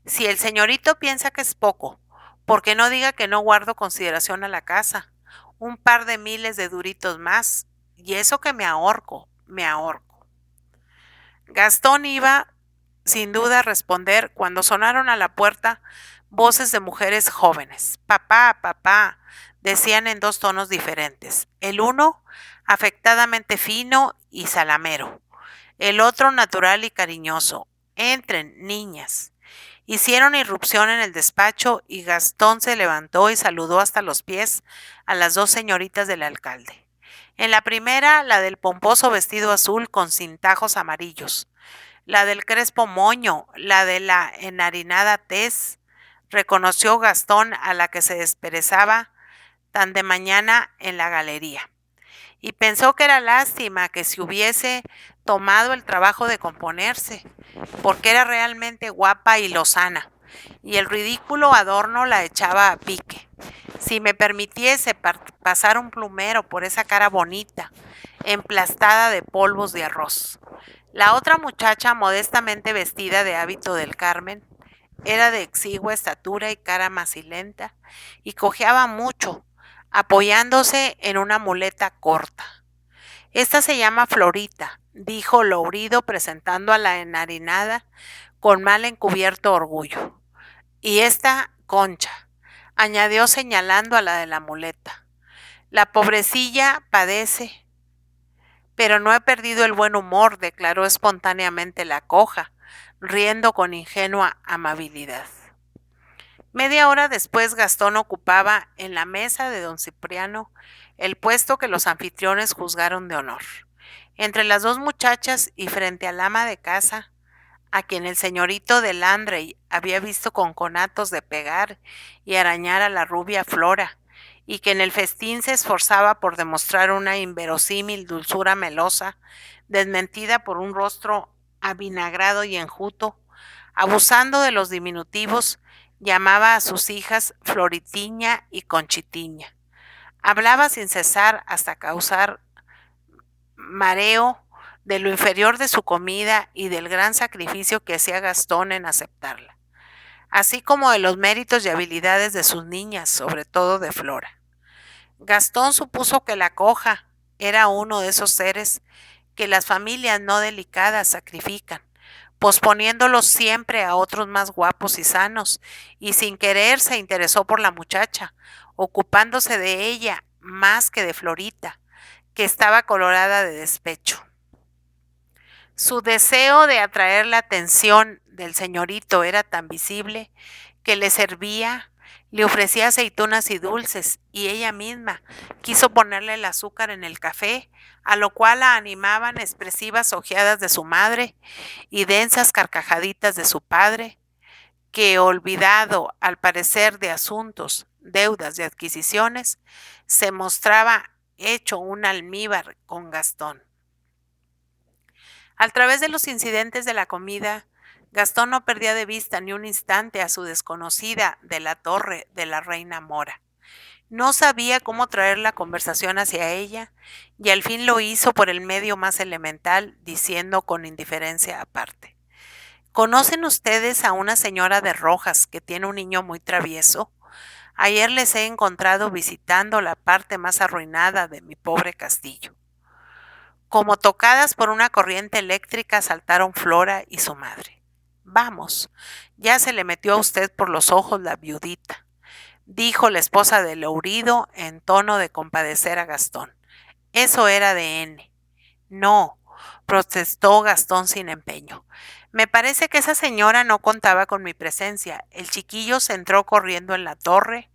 Si el señorito piensa que es poco, ¿por qué no diga que no guardo consideración a la casa? Un par de miles de duritos más, y eso que me ahorco, me ahorco. Gastón iba, sin duda, a responder cuando sonaron a la puerta voces de mujeres jóvenes. Papá, papá, decían en dos tonos diferentes. El uno, afectadamente fino y salamero. El otro, natural y cariñoso. Entren, niñas. Hicieron irrupción en el despacho y Gastón se levantó y saludó hasta los pies a las dos señoritas del alcalde. En la primera, la del pomposo vestido azul con cintajos amarillos, la del crespo moño, la de la enharinada tez, reconoció Gastón a la que se desperezaba tan de mañana en la galería, y pensó que era lástima que se hubiese tomado el trabajo de componerse, porque era realmente guapa y lozana, y el ridículo adorno la echaba a pique. Si me permitiese pasar un plumero por esa cara bonita, emplastada de polvos de arroz. La otra muchacha, modestamente vestida de hábito del Carmen, era de exigua estatura y cara macilenta, y cojeaba mucho, apoyándose en una muleta corta. Esta se llama Florita, dijo Lourido presentando a la enharinada con mal encubierto orgullo. Y esta Concha, añadió señalando a la de la muleta. La pobrecilla padece, pero no he perdido el buen humor, declaró espontáneamente la coja, riendo con ingenua amabilidad. Media hora después Gastón ocupaba en la mesa de don Cipriano el puesto que los anfitriones juzgaron de honor. Entre las dos muchachas y frente al ama de casa, a quien el señorito de Landrey había visto con conatos de pegar y arañar a la rubia Flora, y que en el festín se esforzaba por demostrar una inverosímil dulzura melosa, desmentida por un rostro avinagrado y enjuto, abusando de los diminutivos, llamaba a sus hijas Floritiña y Conchitiña. Hablaba sin cesar hasta causar mareo de lo inferior de su comida y del gran sacrificio que hacía Gastón en aceptarla, así como de los méritos y habilidades de sus niñas, sobre todo de Flora. Gastón supuso que la coja era uno de esos seres que las familias no delicadas sacrifican, posponiéndolos siempre a otros más guapos y sanos, y sin querer se interesó por la muchacha, ocupándose de ella más que de Florita, que estaba colorada de despecho. Su deseo de atraer la atención del señorito era tan visible que le servía, le ofrecía aceitunas y dulces, y ella misma quiso ponerle el azúcar en el café, a lo cual la animaban expresivas ojeadas de su madre y densas carcajaditas de su padre, que, olvidado al parecer de asuntos, deudas y adquisiciones, se mostraba hecho un almíbar con Gastón. A través de los incidentes de la comida, Gastón no perdía de vista ni un instante a su desconocida de la torre de la reina Mora. No sabía cómo traer la conversación hacia ella, y al fin lo hizo por el medio más elemental, diciendo con indiferencia aparte: ¿Conocen ustedes a una señora de Rojas que tiene un niño muy travieso? Ayer les he encontrado visitando la parte más arruinada de mi pobre castillo. Como tocadas por una corriente eléctrica saltaron Flora y su madre. Vamos, ya se le metió a usted por los ojos la viudita, dijo la esposa de Lourido en tono de compadecer a Gastón. Eso era de N. No, protestó Gastón sin empeño. Me parece que esa señora no contaba con mi presencia. El chiquillo se entró corriendo en la torre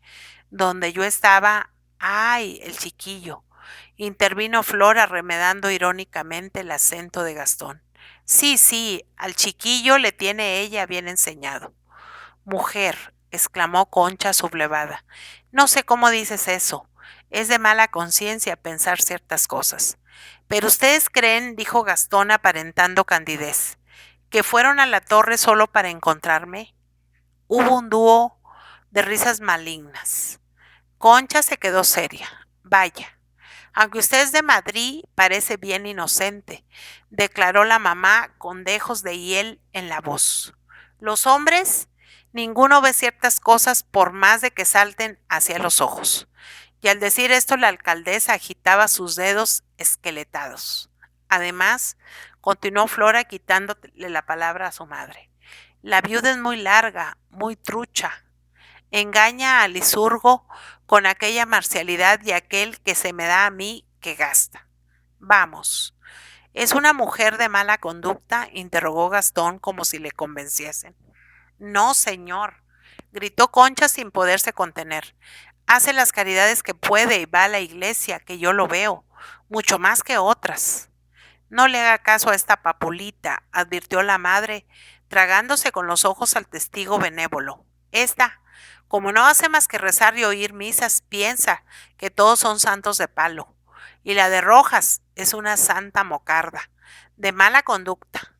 donde yo estaba. ¡Ay, el chiquillo! Intervino Flora remedando irónicamente el acento de Gastón. Sí, sí, al chiquillo le tiene ella bien enseñado. Mujer, exclamó Concha sublevada, no sé cómo dices eso. Es de mala conciencia pensar ciertas cosas. Pero ustedes creen, dijo Gastón aparentando candidez, que fueron a la torre solo para encontrarme. Hubo un dúo de risas malignas. Concha se quedó seria. Vaya, aunque usted es de Madrid, parece bien inocente, declaró la mamá con dejos de hiel en la voz. Los hombres, ninguno ve ciertas cosas por más de que salten hacia los ojos. Y al decir esto la alcaldesa agitaba sus dedos esqueletados. Además, continuó Flora quitándole la palabra a su madre. La viuda es muy larga, muy trucha. Engaña a Lisurgo con aquella marcialidad y aquel que se me da a mí que gasta. Vamos. ¿Es una mujer de mala conducta? Interrogó Gastón como si le convenciesen. No, señor, gritó Concha sin poderse contener. Hace las caridades que puede y va a la iglesia, que yo lo veo, mucho más que otras. No le haga caso a esta papulita, advirtió la madre, tragándose con los ojos al testigo benévolo. Esta, como no hace más que rezar y oír misas, piensa que todos son santos de palo. Y la de Rojas es una santa mocarda, de mala conducta.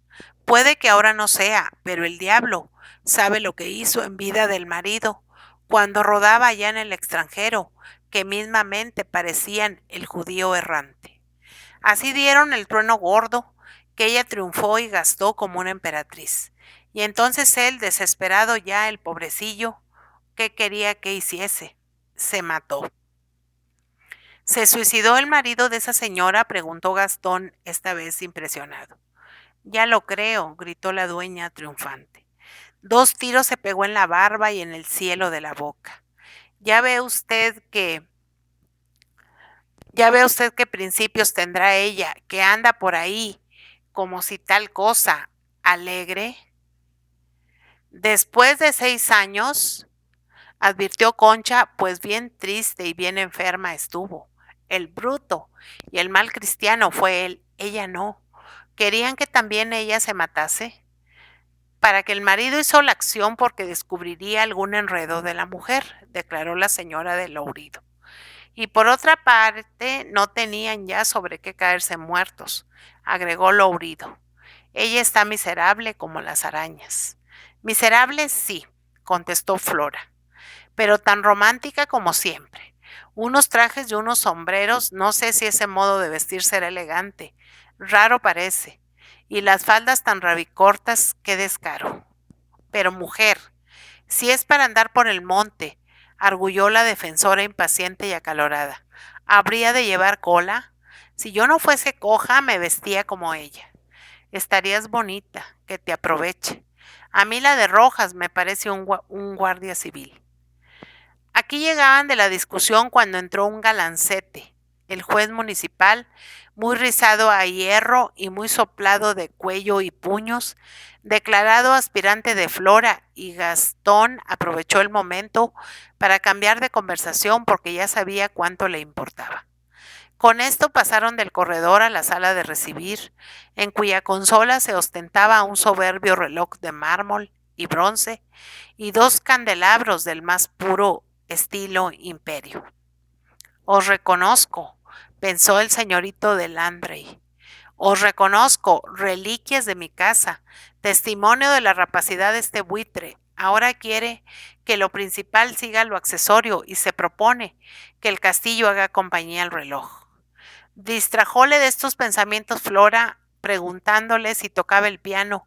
Puede que ahora no sea, pero el diablo sabe lo que hizo en vida del marido, cuando rodaba allá en el extranjero, que mismamente parecían el judío errante. Así dieron el trueno gordo, que ella triunfó y gastó como una emperatriz. Y entonces él, desesperado ya, el pobrecillo, ¿qué quería que hiciese? Se mató. ¿Se suicidó el marido de esa señora?, preguntó Gastón, esta vez impresionado. Ya lo creo, gritó la dueña triunfante. 2 tiros se pegó en la barba y en el cielo de la boca. Ya ve usted qué principios tendrá ella, que anda por ahí, como si tal cosa, alegre. Después de 6 años, advirtió Concha, pues bien triste y bien enferma estuvo. El bruto y el mal cristiano fue él, ella no. ¿Querían que también ella se matase? Para que el marido hizo la acción porque descubriría algún enredo de la mujer, declaró la señora de Lourido. Y por otra parte, no tenían ya sobre qué caerse muertos, agregó Lourido. Ella está miserable como las arañas. Miserable sí, contestó Flora, pero tan romántica como siempre. Unos trajes y unos sombreros, no sé si ese modo de vestir será elegante. Raro parece. Y las faldas tan rabicortas, qué descaro. Pero mujer, si es para andar por el monte, arguyó la defensora impaciente y acalorada, ¿habría de llevar cola? Si yo no fuese coja, me vestía como ella. Estarías bonita, que te aproveche. A mí la de Rojas me parece un guardia civil. Aquí llegaban de la discusión cuando entró un galancete, el juez municipal, muy rizado a hierro y muy soplado de cuello y puños, declarado aspirante de Flora, y Gastón aprovechó el momento para cambiar de conversación porque ya sabía cuánto le importaba. Con esto pasaron del corredor a la sala de recibir, en cuya consola se ostentaba un soberbio reloj de mármol y bronce y 2 candelabros del más puro estilo imperio. Os reconozco, pensó el señorito de Landry. Os reconozco, reliquias de mi casa, testimonio de la rapacidad de este buitre. Ahora quiere que lo principal siga lo accesorio y se propone que el castillo haga compañía al reloj. Distrajóle de estos pensamientos Flora, preguntándole si tocaba el piano,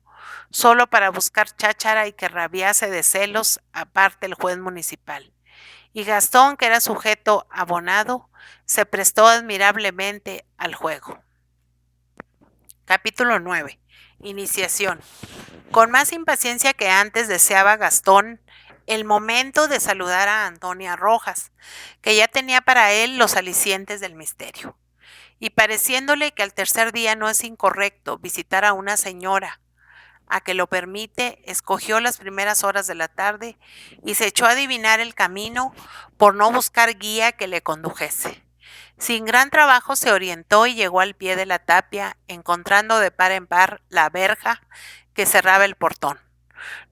solo para buscar cháchara y que rabiase de celos, aparte el juez municipal. Y Gastón, que era sujeto abonado, se prestó admirablemente al juego. Capítulo 9. Iniciación. Con más impaciencia que antes deseaba Gastón el momento de saludar a Antonia Rojas, que ya tenía para él los alicientes del misterio. Y pareciéndole que al tercer día no es incorrecto visitar a una señora a que lo permite, escogió las primeras horas de la tarde y se echó a adivinar el camino por no buscar guía que le condujese. Sin gran trabajo se orientó y llegó al pie de la tapia, encontrando de par en par la verja que cerraba el portón.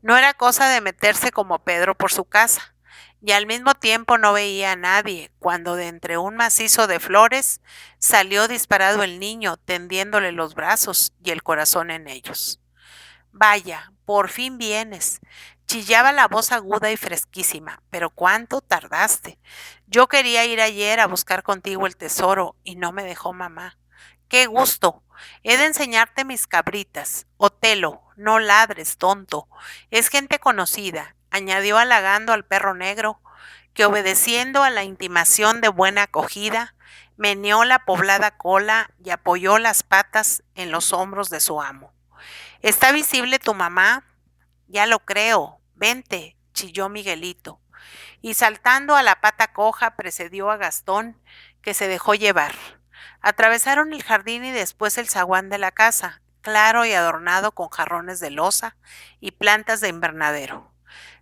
No era cosa de meterse como Pedro por su casa, y al mismo tiempo no veía a nadie, cuando de entre un macizo de flores salió disparado el niño, tendiéndole los brazos y el corazón en ellos. Vaya, por fin vienes. Chillaba la voz aguda y fresquísima. Pero cuánto tardaste. Yo quería ir ayer a buscar contigo el tesoro y no me dejó mamá. ¡Qué gusto! He de enseñarte mis cabritas. Otelo, no ladres, tonto. Es gente conocida, añadió halagando al perro negro, que obedeciendo a la intimación de buena acogida, meneó la poblada cola y apoyó las patas en los hombros de su amo. ¿Está visible tu mamá? Ya lo creo. Vente, chilló Miguelito. Y saltando a la pata coja precedió a Gastón, que se dejó llevar. Atravesaron el jardín y después el zaguán de la casa, claro y adornado con jarrones de loza y plantas de invernadero.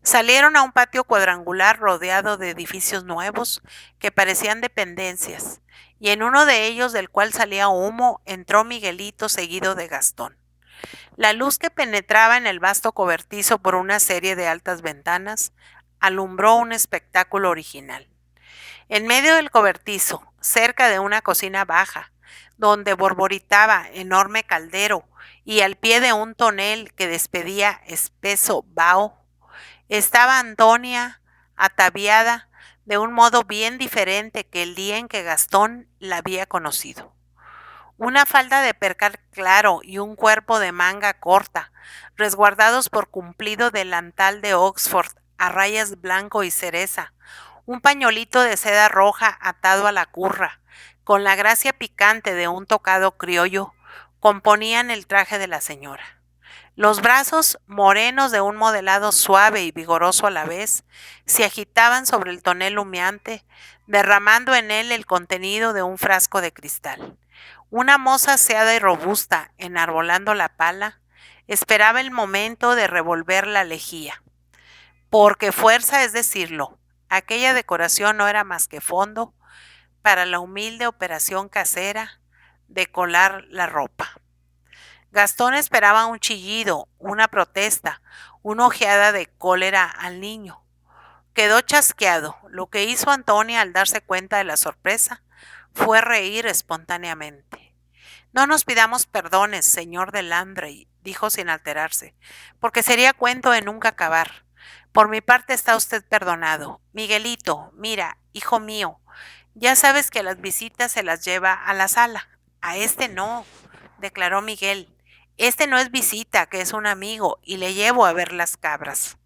Salieron a un patio cuadrangular rodeado de edificios nuevos que parecían dependencias, y en uno de ellos, del cual salía humo, entró Miguelito seguido de Gastón. La luz que penetraba en el vasto cobertizo por una serie de altas ventanas alumbró un espectáculo original. En medio del cobertizo, cerca de una cocina baja, donde borboritaba enorme caldero y al pie de un tonel que despedía espeso vaho, estaba Antonia, ataviada de un modo bien diferente que el día en que Gastón la había conocido. una falda de percal claro y un cuerpo de manga corta, resguardados por cumplido delantal de Oxford a rayas blanco y cereza, un pañolito de seda roja atado a la curra, con la gracia picante de un tocado criollo, componían el traje de la señora. Los brazos, morenos de un modelado suave y vigoroso a la vez, se agitaban sobre el tonel humeante, derramando en él el contenido de un frasco de cristal. Una moza aseada y robusta, enarbolando la pala, esperaba el momento de revolver la lejía. Porque fuerza es decirlo, aquella decoración no era más que fondo para la humilde operación casera de colar la ropa. Gastón esperaba un chillido, una protesta, una ojeada de cólera al niño. Quedó chasqueado. Lo que hizo Antonia al darse cuenta de la sorpresa fue reír espontáneamente. No nos pidamos perdones, señor de Landry, dijo sin alterarse, porque sería cuento de nunca acabar. Por mi parte está usted perdonado. Miguelito, mira, hijo mío, ya sabes que las visitas se las lleva a la sala. A este no, declaró Miguel. Este no es visita, que es un amigo, y le llevo a ver las cabras.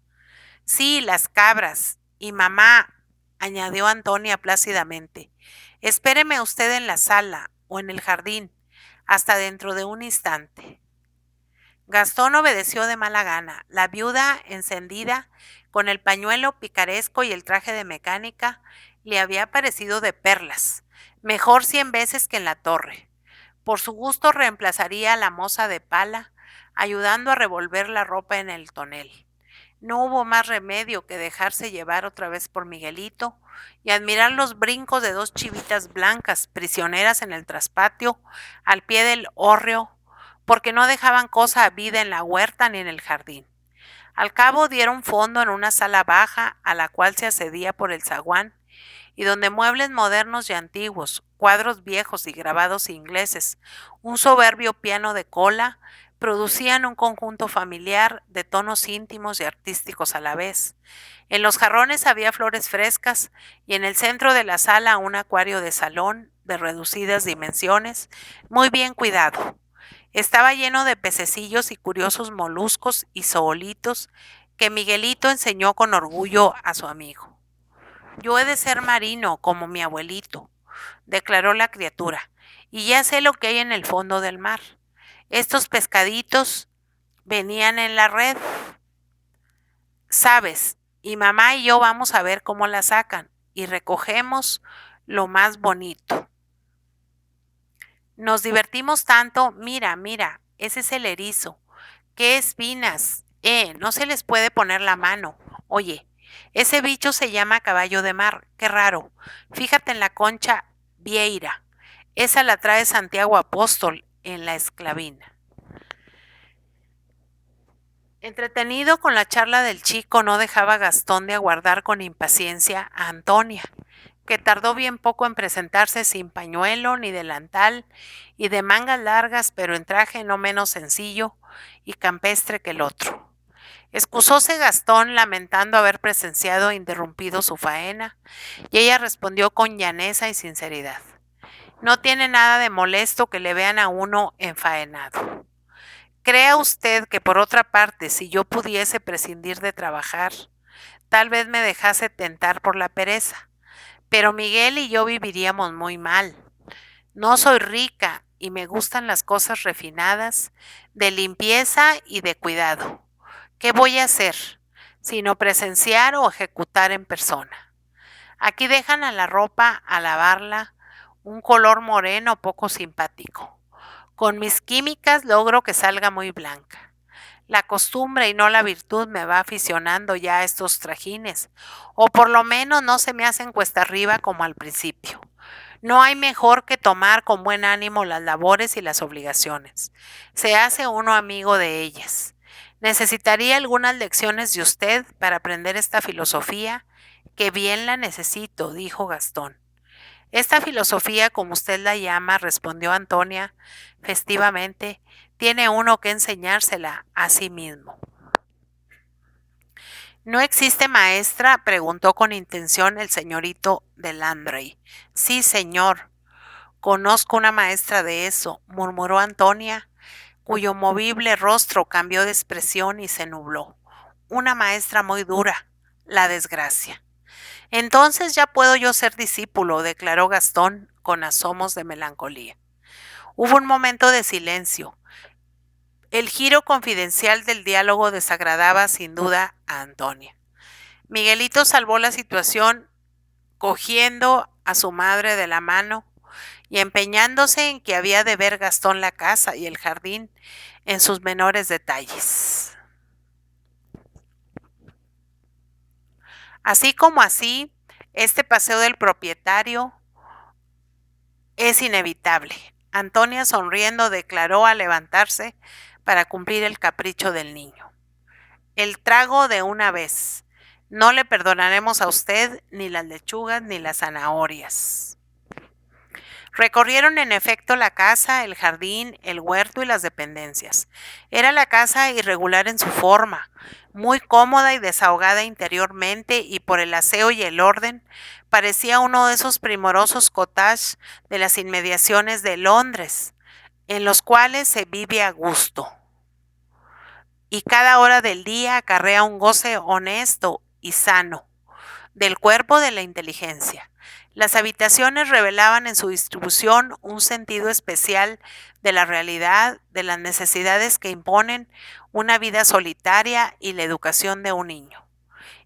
Sí, las cabras. Y mamá, añadió Antonia plácidamente, espéreme usted en la sala o en el jardín, hasta dentro de un instante. Gastón obedeció de mala gana. La viuda, encendida, con el pañuelo picaresco y el traje de mecánica, le había parecido de perlas, mejor 100 veces que en la torre. Por su gusto reemplazaría a la moza de pala, ayudando a revolver la ropa en el tonel. No hubo más remedio que dejarse llevar otra vez por Miguelito y admirar los brincos de dos chivitas blancas, prisioneras en el traspatio, al pie del hórreo, porque no dejaban cosa a vida en la huerta ni en el jardín. Al cabo dieron fondo en una sala baja a la cual se accedía por el zaguán, y donde muebles modernos y antiguos, cuadros viejos y grabados ingleses, un soberbio piano de cola, producían un conjunto familiar de tonos íntimos y artísticos a la vez. En los jarrones había flores frescas y en el centro de la sala un acuario de salón de reducidas dimensiones, muy bien cuidado. Estaba lleno de pececillos y curiosos moluscos y zoolitos que Miguelito enseñó con orgullo a su amigo. Yo he de ser marino, como mi abuelito, declaró la criatura, y ya sé lo que hay en el fondo del mar. Estos pescaditos venían en la red, ¿sabes? Y mamá y yo vamos a ver cómo la sacan, y recogemos lo más bonito. Nos divertimos tanto, mira, mira, ese es el erizo. ¡Qué espinas! No se les puede poner la mano. Oye, ese bicho se llama caballo de mar, qué raro. Fíjate en la concha vieira. Esa la trae Santiago Apóstol en la esclavina. Entretenido con la charla del chico, no dejaba Gastón de aguardar con impaciencia a Antonia, que tardó bien poco en presentarse sin pañuelo ni delantal y de mangas largas, pero en traje no menos sencillo y campestre que el otro. Excusóse Gastón lamentando haber presenciado e interrumpido su faena, y ella respondió con llaneza y sinceridad. No tiene nada de molesto que le vean a uno enfaenado. ¿Crea usted que por otra parte, si yo pudiese prescindir de trabajar, tal vez me dejase tentar por la pereza? Pero Miguel y yo viviríamos muy mal. No soy rica y me gustan las cosas refinadas, de limpieza y de cuidado. ¿Qué voy a hacer? Sino presenciar o ejecutar en persona. Aquí dejan a la ropa a lavarla, un color moreno poco simpático. Con mis químicas logro que salga muy blanca. La costumbre y no la virtud me va aficionando ya a estos trajines, o por lo menos no se me hacen cuesta arriba como al principio. No hay mejor que tomar con buen ánimo las labores y las obligaciones. Se hace uno amigo de ellas. Necesitaría algunas lecciones de usted para aprender esta filosofía, que bien la necesito, dijo Gastón. Esta filosofía, como usted la llama, respondió Antonia festivamente, tiene uno que enseñársela a sí mismo. ¿No existe maestra? Preguntó con intención el señorito de Landry. Sí, señor. Conozco una maestra de eso, murmuró Antonia, cuyo movible rostro cambió de expresión y se nubló. Una maestra muy dura, la desgracia. Entonces ya puedo yo ser discípulo, declaró Gastón con asomos de melancolía. Hubo un momento de silencio. El giro confidencial del diálogo desagradaba sin duda a Antonia. Miguelito salvó la situación cogiendo a su madre de la mano y empeñándose en que había de ver Gastón la casa y el jardín en sus menores detalles. Así como así, este paseo del propietario es inevitable. Antonia, sonriendo, declaró al levantarse para cumplir el capricho del niño. El trago de una vez. No le perdonaremos a usted ni las lechugas ni las zanahorias. Recorrieron en efecto la casa, el jardín, el huerto y las dependencias. Era la casa irregular en su forma, muy cómoda y desahogada interiormente, y por el aseo y el orden parecía uno de esos primorosos cottages de las inmediaciones de Londres, en los cuales se vive a gusto. Y cada hora del día acarrea un goce honesto y sano, del cuerpo de la inteligencia. Las habitaciones revelaban en su distribución un sentido especial de la realidad, de las necesidades que imponen una vida solitaria y la educación de un niño.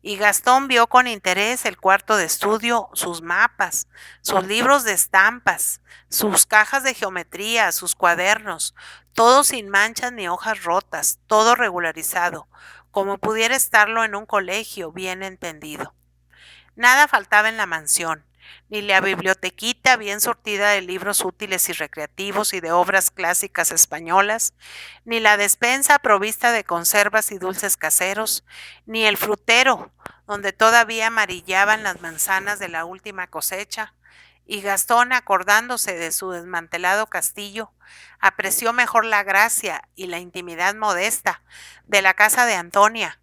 Y Gastón vio con interés el cuarto de estudio, sus mapas, sus libros de estampas, sus cajas de geometría, sus cuadernos, todo sin manchas ni hojas rotas, todo regularizado, como pudiera estarlo en un colegio bien entendido. Nada faltaba en la mansión, ni la bibliotequita bien surtida de libros útiles y recreativos y de obras clásicas españolas, ni la despensa provista de conservas y dulces caseros, ni el frutero, donde todavía amarillaban las manzanas de la última cosecha, y Gastón, acordándose de su desmantelado castillo, apreció mejor la gracia y la intimidad modesta de la casa de Antonia.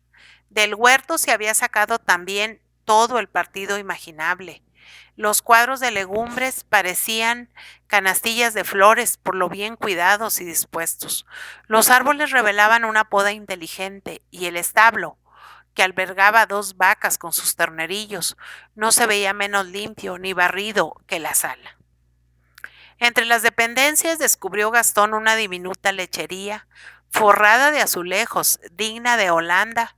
Del huerto se había sacado también todo el partido imaginable. Los cuadros de legumbres parecían canastillas de flores por lo bien cuidados y dispuestos. Los árboles revelaban una poda inteligente y el establo, que albergaba 2 vacas con sus ternerillos, no se veía menos limpio ni barrido que la sala. Entre las dependencias descubrió Gastón una diminuta lechería, forrada de azulejos, digna de Holanda,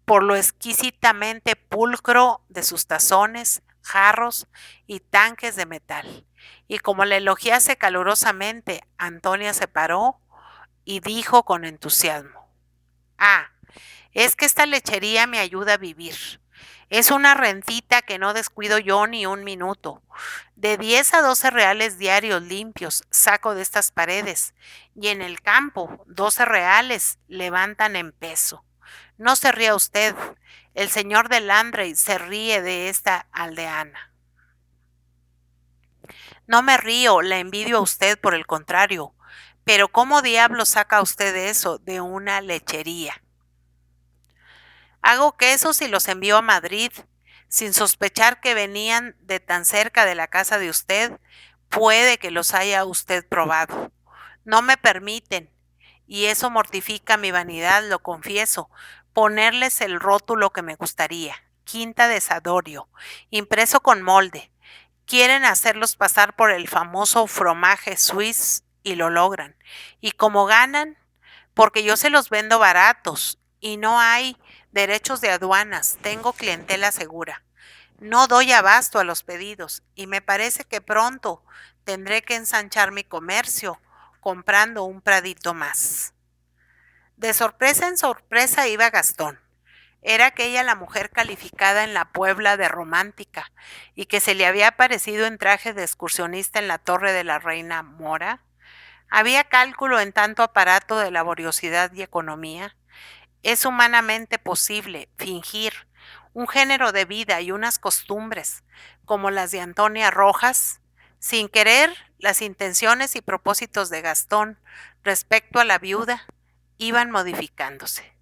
por lo exquisitamente pulcro de sus tazones, jarros y tanques de metal. Y como le elogiase calurosamente, Antonia se paró y dijo con entusiasmo: Ah, es que esta lechería me ayuda a vivir. Es una rentita que no descuido yo ni un minuto. De 10 a 12 reales diarios limpios saco de estas paredes, y en el campo 12 reales levantan en peso. No se ría usted, el señor de Landray se ríe de esta aldeana. No me río, la envidio a usted, por el contrario. Pero ¿cómo diablos saca usted eso de una lechería? Hago quesos y los envío a Madrid, sin sospechar que venían de tan cerca de la casa de usted. Puede que los haya usted probado. No me permiten, y eso mortifica mi vanidad, lo confieso, ponerles el rótulo que me gustaría: Quinta de Sadorio, impreso con molde. Quieren hacerlos pasar por el famoso fromaje suisse y lo logran. ¿Y cómo ganan? Porque yo se los vendo baratos y no hay derechos de aduanas, tengo clientela segura. No doy abasto a los pedidos y me parece que pronto tendré que ensanchar mi comercio comprando un pradito más. De sorpresa en sorpresa iba Gastón. Era aquella la mujer calificada en la Puebla de romántica y que se le había aparecido en traje de excursionista en la torre de la Reina Mora. Había cálculo en tanto aparato de laboriosidad y economía. Es humanamente posible fingir un género de vida y unas costumbres como las de Antonia Rojas. Sin querer, las intenciones y propósitos de Gastón respecto a la viuda iban modificándose.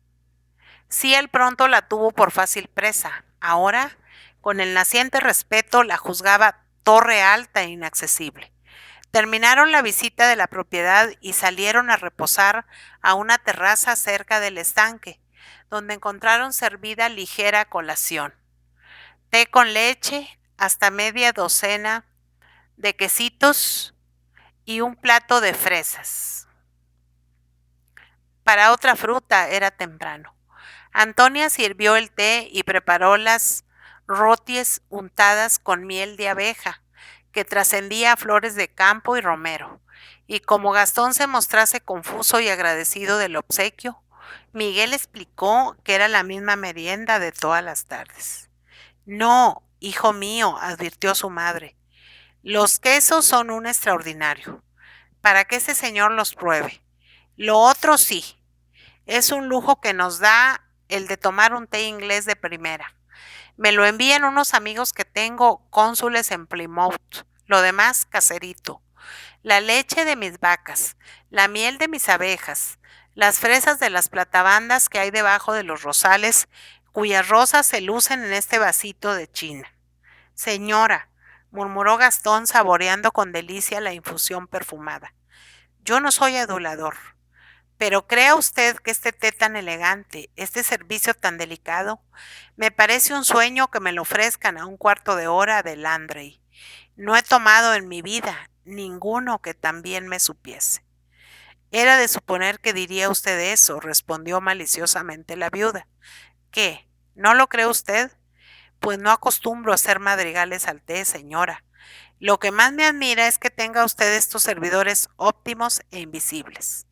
Sí, él pronto la tuvo por fácil presa. Ahora, con el naciente respeto, la juzgaba torre alta e inaccesible. Terminaron la visita de la propiedad y salieron a reposar a una terraza cerca del estanque, donde encontraron servida ligera colación: té con leche, hasta media docena de quesitos y un plato de fresas. Para otra fruta era temprano. Antonia sirvió el té y preparó las roties untadas con miel de abeja, que trascendía a flores de campo y romero. Y como Gastón se mostrase confuso y agradecido del obsequio, Miguel explicó que era la misma merienda de todas las tardes. No, hijo mío, advirtió su madre, los quesos son un extraordinario, para que ese señor los pruebe. Lo otro sí, es un lujo que nos da el de tomar un té inglés de primera. Me lo envían unos amigos que tengo cónsules en Plymouth. Lo demás, caserito. La leche de mis vacas, la miel de mis abejas, las fresas de las platabandas que hay debajo de los rosales, cuyas rosas se lucen en este vasito de China. Señora, murmuró Gastón saboreando con delicia la infusión perfumada, yo no soy adulador, pero ¿crea usted que este té tan elegante, este servicio tan delicado, me parece un sueño que me lo ofrezcan a un cuarto de hora de Landray? No he tomado en mi vida ninguno que también me supiese. Era de suponer que diría usted eso, respondió maliciosamente la viuda. ¿Qué? ¿No lo cree usted? Pues no acostumbro a hacer madrigales al té, señora. Lo que más me admira es que tenga usted estos servidores óptimos e invisibles,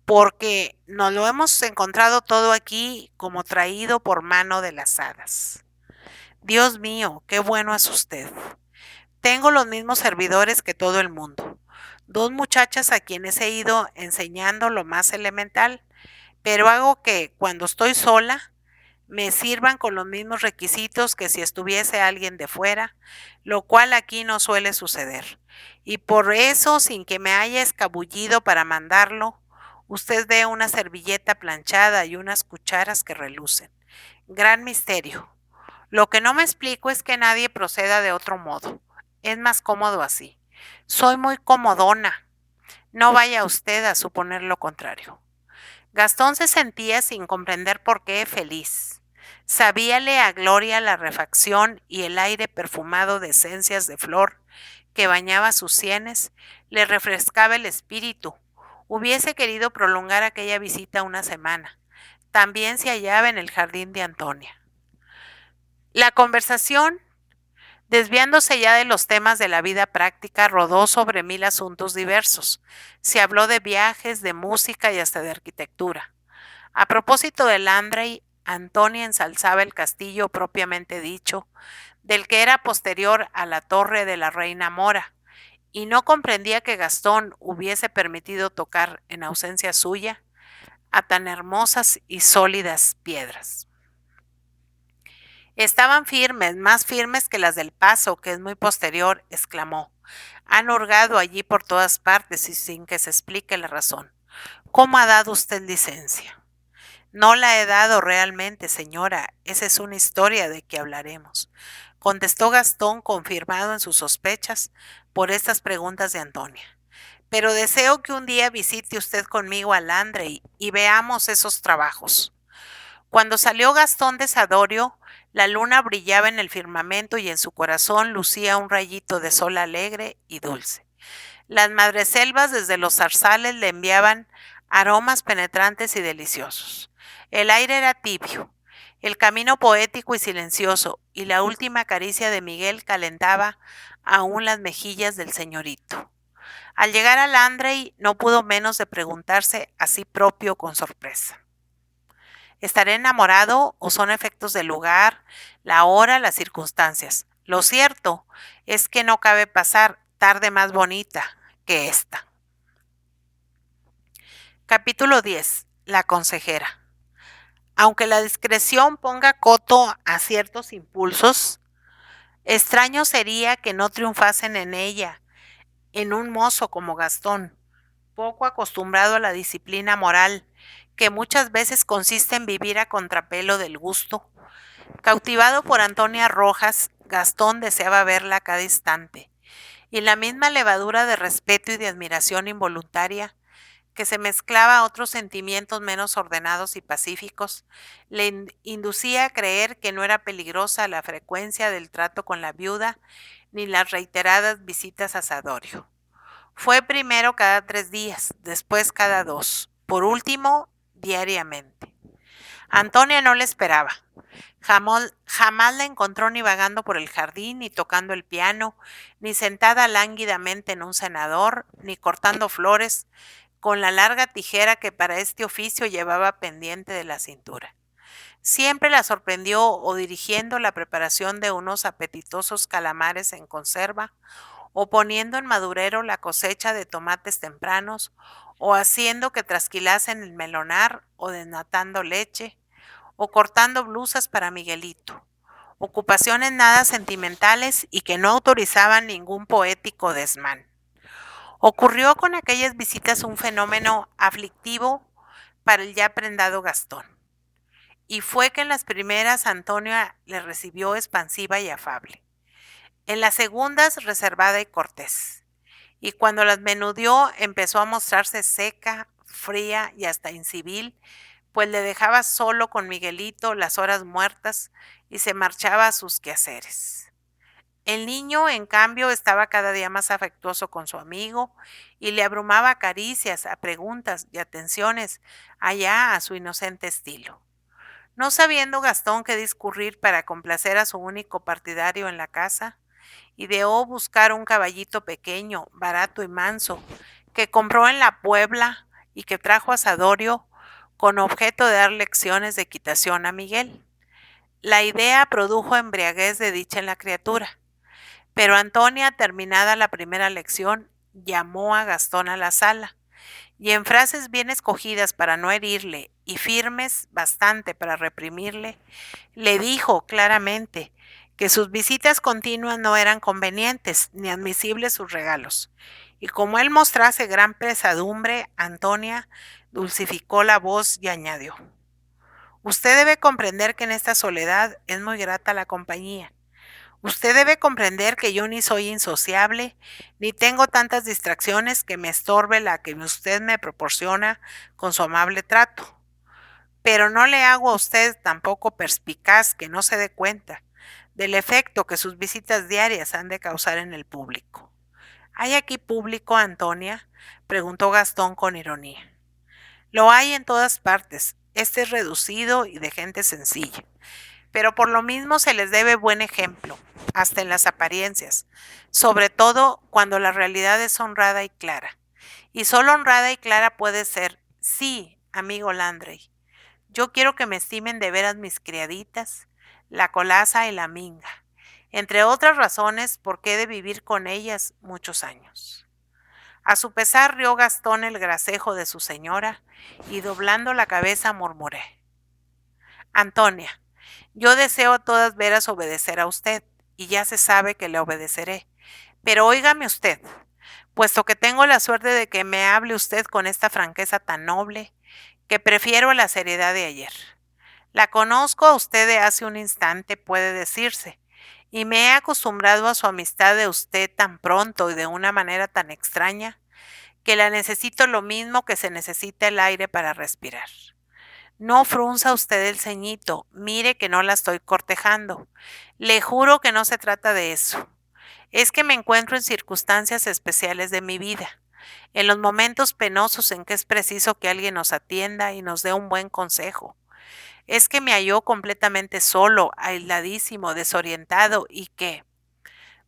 porque nos lo hemos encontrado todo aquí como traído por mano de las hadas. Dios mío, qué bueno es usted. Tengo los mismos servidores que todo el mundo. Dos muchachas a quienes he ido enseñando lo más elemental, pero hago que, cuando estoy sola, me sirvan con los mismos requisitos que si estuviese alguien de fuera, lo cual aquí no suele suceder. Y por eso, sin que me haya escabullido para mandarlo, usted ve una servilleta planchada y unas cucharas que relucen. Gran misterio. Lo que no me explico es que nadie proceda de otro modo. Es más cómodo así. Soy muy comodona. No vaya usted a suponer lo contrario. Gastón se sentía, sin comprender por qué, feliz. Sabíale a gloria la refacción y el aire perfumado de esencias de flor que bañaba sus sienes, le refrescaba el espíritu. Hubiese querido prolongar aquella visita una semana. También se hallaba en el jardín de Antonia. La conversación, desviándose ya de los temas de la vida práctica, rodó sobre 1000 asuntos diversos. Se habló de viajes, de música y hasta de arquitectura. A propósito de Landray, Antonia ensalzaba el castillo propiamente dicho, del que era posterior a la torre de la reina Mora, y no comprendía que Gastón hubiese permitido tocar, en ausencia suya, a tan hermosas y sólidas piedras. Estaban firmes, más firmes que las del Paso, que es muy posterior, exclamó. Han hurgado allí por todas partes y sin que se explique la razón. ¿Cómo ha dado usted licencia? No la he dado realmente, señora. Esa es una historia de que hablaremos, contestó Gastón, confirmado en sus sospechas por estas preguntas de Antonia. Pero deseo que un día visite usted conmigo a Landray y veamos esos trabajos. Cuando salió Gastón de Sadorio, la luna brillaba en el firmamento y en su corazón lucía un rayito de sol alegre y dulce. Las madreselvas desde los zarzales le enviaban aromas penetrantes y deliciosos. El aire era tibio, el camino poético y silencioso, y la última caricia de Miguel calentaba aún las mejillas del señorito. Al llegar a Landray, no pudo menos de preguntarse a sí propio con sorpresa: ¿estaré enamorado o son efectos del lugar, la hora, las circunstancias? Lo cierto es que no cabe pasar tarde más bonita que esta. Capítulo 10. La consejera. Aunque la discreción ponga coto a ciertos impulsos, extraño sería que no triunfasen en ella, en un mozo como Gastón, poco acostumbrado a la disciplina moral, que muchas veces consiste en vivir a contrapelo del gusto. Cautivado por Antonia Rojas, Gastón deseaba verla a cada instante, y la misma levadura de respeto y de admiración involuntaria, que se mezclaba a otros sentimientos menos ordenados y pacíficos, le inducía a creer que no era peligrosa la frecuencia del trato con la viuda ni las reiteradas visitas a Sadorio. Fue primero cada 3 días, después cada 2, por último, diariamente. Antonia no le esperaba. Jamás la encontró ni vagando por el jardín, ni tocando el piano, ni sentada lánguidamente en un cenador, ni cortando flores, con la larga tijera que para este oficio llevaba pendiente de la cintura. Siempre la sorprendió o dirigiendo la preparación de unos apetitosos calamares en conserva, o poniendo en madurero la cosecha de tomates tempranos, o haciendo que trasquilasen el melonar, o desnatando leche, o cortando blusas para Miguelito. Ocupaciones nada sentimentales y que no autorizaban ningún poético desmán. Ocurrió con aquellas visitas un fenómeno aflictivo para el ya prendado Gastón, y fue que en las primeras Antonia le recibió expansiva y afable, en las segundas reservada y cortés, y cuando las menudeó empezó a mostrarse seca, fría y hasta incivil, pues le dejaba solo con Miguelito las horas muertas y se marchaba a sus quehaceres. El niño, en cambio, estaba cada día más afectuoso con su amigo y le abrumaba a caricias, a preguntas y atenciones, allá a su inocente estilo. No sabiendo Gastón qué discurrir para complacer a su único partidario en la casa, ideó buscar un caballito pequeño, barato y manso, que compró en la Puebla y que trajo a Sadorio con objeto de dar lecciones de equitación a Miguel. La idea produjo embriaguez de dicha en la criatura, pero Antonia, terminada la primera lección, llamó a Gastón a la sala, y en frases bien escogidas para no herirle y firmes bastante para reprimirle, le dijo claramente que sus visitas continuas no eran convenientes ni admisibles sus regalos, y como él mostrase gran pesadumbre, Antonia dulcificó la voz y añadió: Usted debe comprender que en esta soledad es muy grata la compañía. Usted debe comprender que yo ni soy insociable, ni tengo tantas distracciones que me estorbe la que usted me proporciona con su amable trato. Pero no le hago a usted tampoco perspicaz que no se dé cuenta del efecto que sus visitas diarias han de causar en el público. ¿Hay aquí público, Antonia?, preguntó Gastón con ironía. Lo hay en todas partes. Este es reducido y de gente sencilla, pero por lo mismo se les debe buen ejemplo, hasta en las apariencias, sobre todo cuando la realidad es honrada y clara. Y solo honrada y clara puede ser: sí, amigo Landry, yo quiero que me estimen de veras mis criaditas, la colaza y la minga, entre otras razones porque he de vivir con ellas muchos años. A su pesar rió Gastón el gracejo de su señora, y doblando la cabeza murmuré: Antonia, yo deseo a todas veras obedecer a usted, y ya se sabe que le obedeceré. Pero óigame usted, puesto que tengo la suerte de que me hable usted con esta franqueza tan noble, que prefiero a la seriedad de ayer. La conozco a usted de hace un instante, puede decirse, y me he acostumbrado a su amistad de usted tan pronto y de una manera tan extraña, que la necesito lo mismo que se necesita el aire para respirar. No frunza usted el ceñito, mire que no la estoy cortejando. Le juro que no se trata de eso. Es que me encuentro en circunstancias especiales de mi vida, en los momentos penosos en que es preciso que alguien nos atienda y nos dé un buen consejo. Es que me halló completamente solo, aisladísimo, desorientado, y que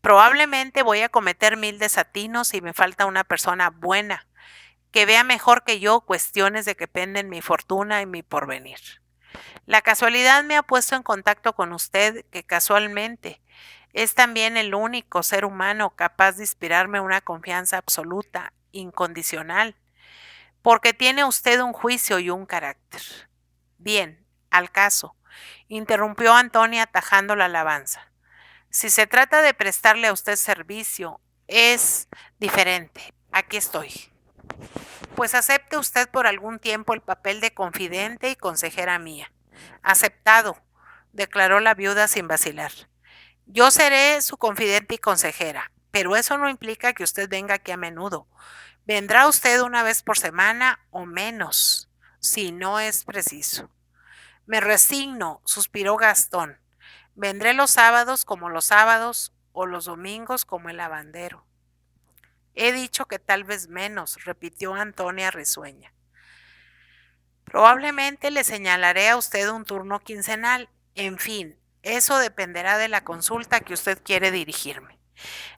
probablemente voy a cometer 1000 desatinos y me falta una persona buena, que vea mejor que yo cuestiones de que penden mi fortuna y mi porvenir. La casualidad me ha puesto en contacto con usted, que casualmente es también el único ser humano capaz de inspirarme una confianza absoluta, incondicional, porque tiene usted un juicio y un carácter. Bien, al caso, interrumpió Antonia atajando la alabanza. Si se trata de prestarle a usted servicio, es diferente. Aquí estoy. Pues acepte usted por algún tiempo el papel de confidente y consejera mía. Aceptado, declaró la viuda sin vacilar. Yo seré su confidente y consejera, pero eso no implica que usted venga aquí a menudo. Vendrá usted una vez por semana o menos, si no es preciso. Me resigno, suspiró Gastón. Vendré los sábados como los sábados o los domingos como el lavandero. He dicho que tal vez menos, repitió Antonia risueña. Probablemente le señalaré a usted un turno quincenal. En fin, eso dependerá de la consulta que usted quiere dirigirme.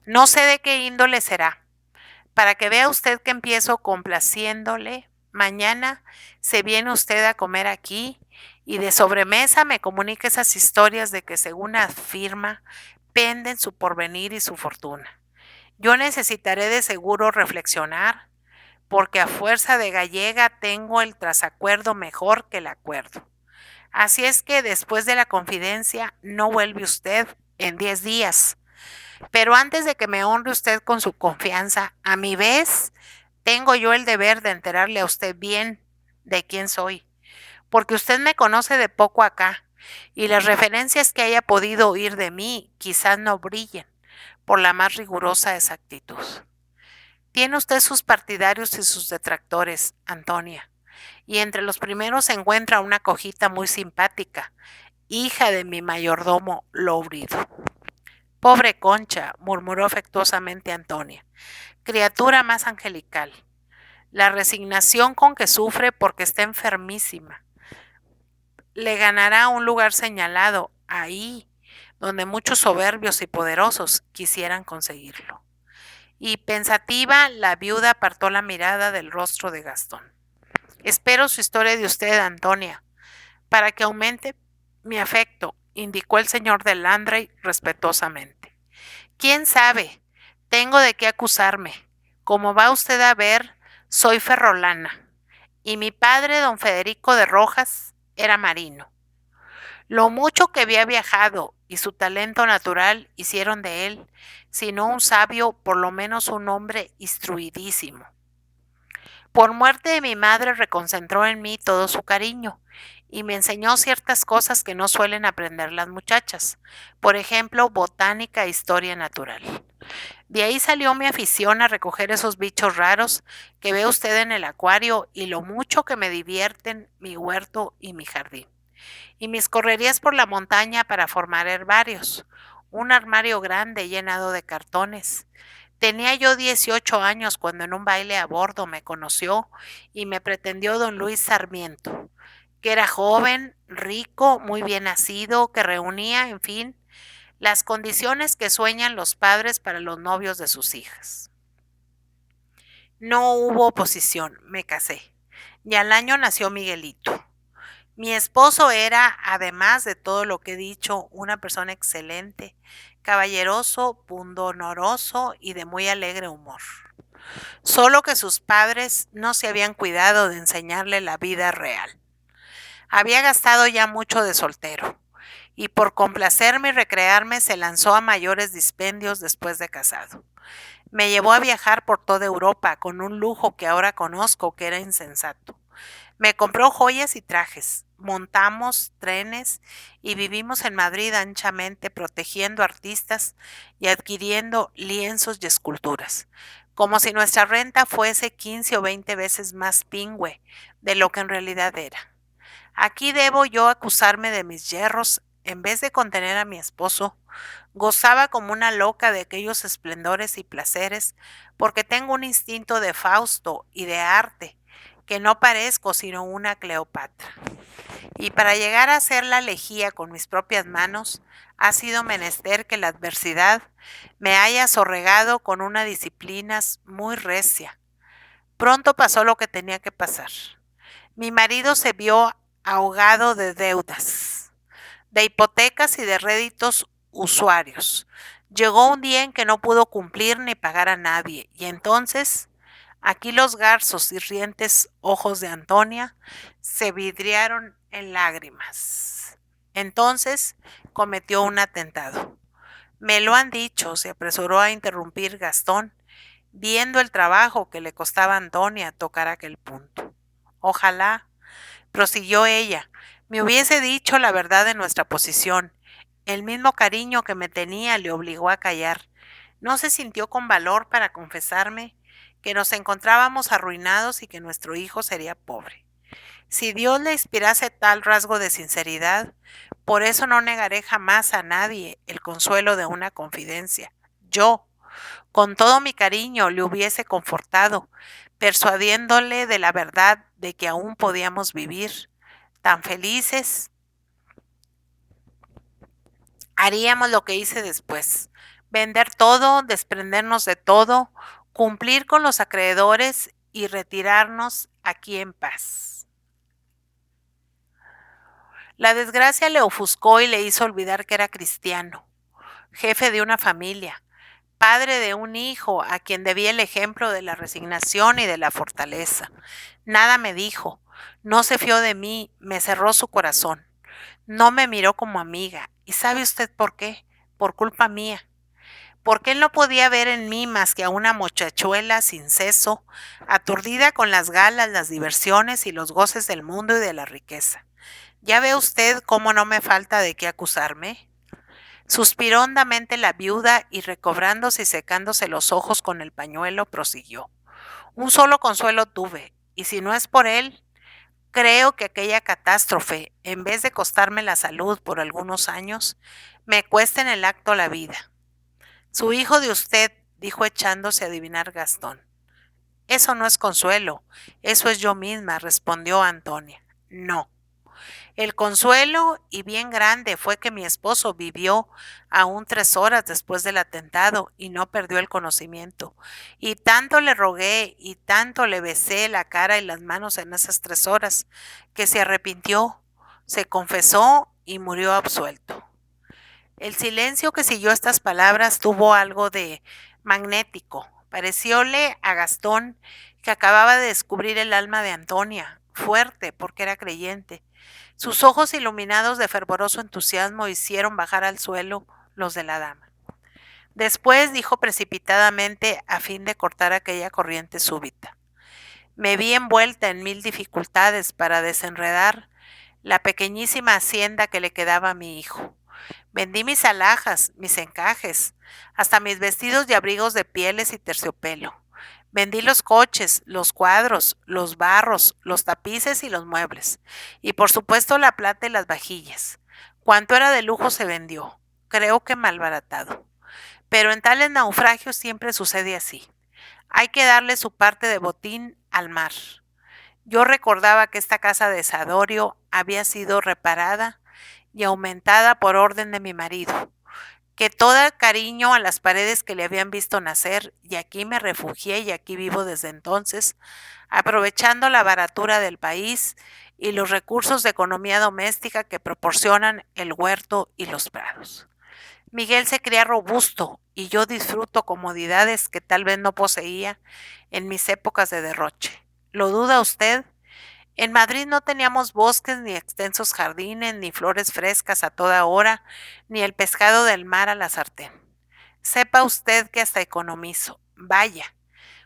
No sé de qué índole será. Para que vea usted que empiezo complaciéndole, mañana se viene usted a comer aquí y de sobremesa me comunica esas historias de que, según afirma, penden su porvenir y su fortuna. Yo necesitaré de seguro reflexionar, porque a fuerza de gallega tengo el trasacuerdo mejor que el acuerdo. Así es que después de la confidencia no vuelve usted en 10 días. Pero antes de que me honre usted con su confianza, a mi vez, tengo yo el deber de enterarle a usted bien de quién soy, porque usted me conoce de poco acá, y las referencias que haya podido oír de mí quizás no brillen por la más rigurosa exactitud. Tiene usted sus partidarios y sus detractores, Antonia, y entre los primeros se encuentra una cojita muy simpática, hija de mi mayordomo Lourido. Pobre Concha, murmuró afectuosamente Antonia, criatura más angelical. La resignación con que sufre porque está enfermísima. Le ganará un lugar señalado, ahí, donde muchos soberbios y poderosos quisieran conseguirlo. Y pensativa, la viuda apartó la mirada del rostro de Gastón. Espero su historia de usted, Antonia, para que aumente mi afecto, indicó el señor de Landray respetuosamente. ¿Quién sabe? Tengo de qué acusarme. Como va usted a ver, soy ferrolana, y mi padre, don Federico de Rojas, era marino. Lo mucho que había viajado y su talento natural hicieron de él, si no un sabio, por lo menos un hombre instruidísimo. Por muerte de mi madre reconcentró en mí todo su cariño y me enseñó ciertas cosas que no suelen aprender las muchachas, por ejemplo, botánica e historia natural. De ahí salió mi afición a recoger esos bichos raros que ve usted en el acuario y lo mucho que me divierten mi huerto y mi jardín. Y mis correrías por la montaña para formar herbarios, un armario grande llenado de cartones. Tenía yo 18 años cuando en un baile a bordo me conoció y me pretendió don Luis Sarmiento, que era joven, rico, muy bien nacido, que reunía, en fin, las condiciones que sueñan los padres para los novios de sus hijas. No hubo oposición, me casé, y al año nació Miguelito. Mi esposo era, además de todo lo que he dicho, una persona excelente, caballeroso, pundonoroso y de muy alegre humor. Solo que sus padres no se habían cuidado de enseñarle la vida real. Había gastado ya mucho de soltero, y por complacerme y recrearme se lanzó a mayores dispendios después de casado. Me llevó a viajar por toda Europa con un lujo que ahora conozco que era insensato. Me compró joyas y trajes, montamos trenes y vivimos en Madrid anchamente protegiendo artistas y adquiriendo lienzos y esculturas, como si nuestra renta fuese 15 o 20 veces más pingüe de lo que en realidad era. Aquí debo yo acusarme de mis yerros. En vez de contener a mi esposo, gozaba como una loca de aquellos esplendores y placeres, porque tengo un instinto de Fausto y de arte, que no parezco sino una Cleopatra. Y para llegar a hacer la elegía con mis propias manos, ha sido menester que la adversidad me haya sorregado con una disciplina muy recia. Pronto pasó lo que tenía que pasar. Mi marido se vio ahogado de deudas, de hipotecas y de réditos usuarios. Llegó un día en que no pudo cumplir ni pagar a nadie, y entonces, aquí los garzos y rientes ojos de Antonia se vidriaron en lágrimas. Entonces cometió un atentado. Me lo han dicho, se apresuró a interrumpir Gastón, viendo el trabajo que le costaba a Antonia tocar aquel punto. Ojalá, prosiguió ella, me hubiese dicho la verdad de nuestra posición. El mismo cariño que me tenía le obligó a callar. No se sintió con valor para confesarme que nos encontrábamos arruinados y que nuestro hijo sería pobre. Si Dios le inspirase tal rasgo de sinceridad, por eso no negaré jamás a nadie el consuelo de una confidencia. Yo, con todo mi cariño, le hubiese confortado, persuadiéndole de la verdad de que aún podíamos vivir tan felices. Haríamos lo que hice después: vender todo, desprendernos de todo, cumplir con los acreedores y retirarnos aquí en paz. La desgracia le ofuscó y le hizo olvidar que era cristiano, jefe de una familia, padre de un hijo a quien debía el ejemplo de la resignación y de la fortaleza. Nada me dijo, no se fió de mí, me cerró su corazón, no me miró como amiga. ¿Y sabe usted por qué? Por culpa mía. Porque él no podía ver en mí más que a una muchachuela sin seso, aturdida con las galas, las diversiones y los goces del mundo y de la riqueza. ¿Ya ve usted cómo no me falta de qué acusarme? Suspiró hondamente la viuda y recobrándose y secándose los ojos con el pañuelo, prosiguió. Un solo consuelo tuve, y si no es por él, creo que aquella catástrofe, en vez de costarme la salud por algunos años, me cuesta en el acto la vida. Su hijo de usted, dijo echándose a adivinar Gastón. Eso no es consuelo, eso es yo misma, respondió Antonia. No. El consuelo, y bien grande, fue que mi esposo vivió aún 3 horas después del atentado y no perdió el conocimiento. Y tanto le rogué y tanto le besé la cara y las manos en esas 3 horas, que se arrepintió, se confesó y murió absuelto. El silencio que siguió estas palabras tuvo algo de magnético. Parecióle a Gastón que acababa de descubrir el alma de Antonia, fuerte porque era creyente. Sus ojos iluminados de fervoroso entusiasmo hicieron bajar al suelo los de la dama. Después dijo precipitadamente a fin de cortar aquella corriente súbita. Me vi envuelta en 1000 dificultades para desenredar la pequeñísima hacienda que le quedaba a mi hijo. Vendí mis alhajas, mis encajes, hasta mis vestidos y abrigos de pieles y terciopelo. Vendí los coches, los cuadros, los barros, los tapices y los muebles. Y por supuesto la plata y las vajillas. Cuanto era de lujo se vendió, creo que malbaratado. Pero en tales naufragios siempre sucede así. Hay que darle su parte de botín al mar. Yo recordaba que esta casa de Sadorio había sido reparada y aumentada por orden de mi marido, que todo cariño a las paredes que le habían visto nacer, y aquí me refugié y aquí vivo desde entonces, aprovechando la baratura del país y los recursos de economía doméstica que proporcionan el huerto y los prados. Miguel se cría robusto y yo disfruto comodidades que tal vez no poseía en mis épocas de derroche. ¿Lo duda usted? En Madrid no teníamos bosques, ni extensos jardines, ni flores frescas a toda hora, ni el pescado del mar a la sartén. Sepa usted que hasta economizo. Vaya,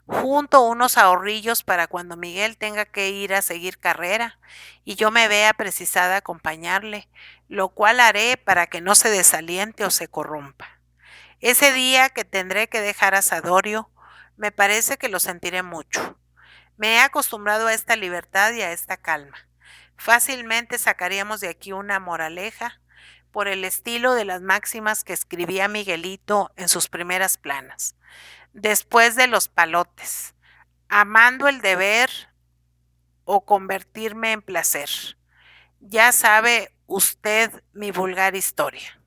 junto unos ahorrillos para cuando Miguel tenga que ir a seguir carrera y yo me vea precisada a acompañarle, lo cual haré para que no se desaliente o se corrompa. Ese día que tendré que dejar a Sadorio, me parece que lo sentiré mucho. Me he acostumbrado a esta libertad y a esta calma. Fácilmente sacaríamos de aquí una moraleja por el estilo de las máximas que escribía Miguelito en sus primeras planas. Después de los palotes, amando el deber o convertirme en placer. Ya sabe usted mi vulgar historia.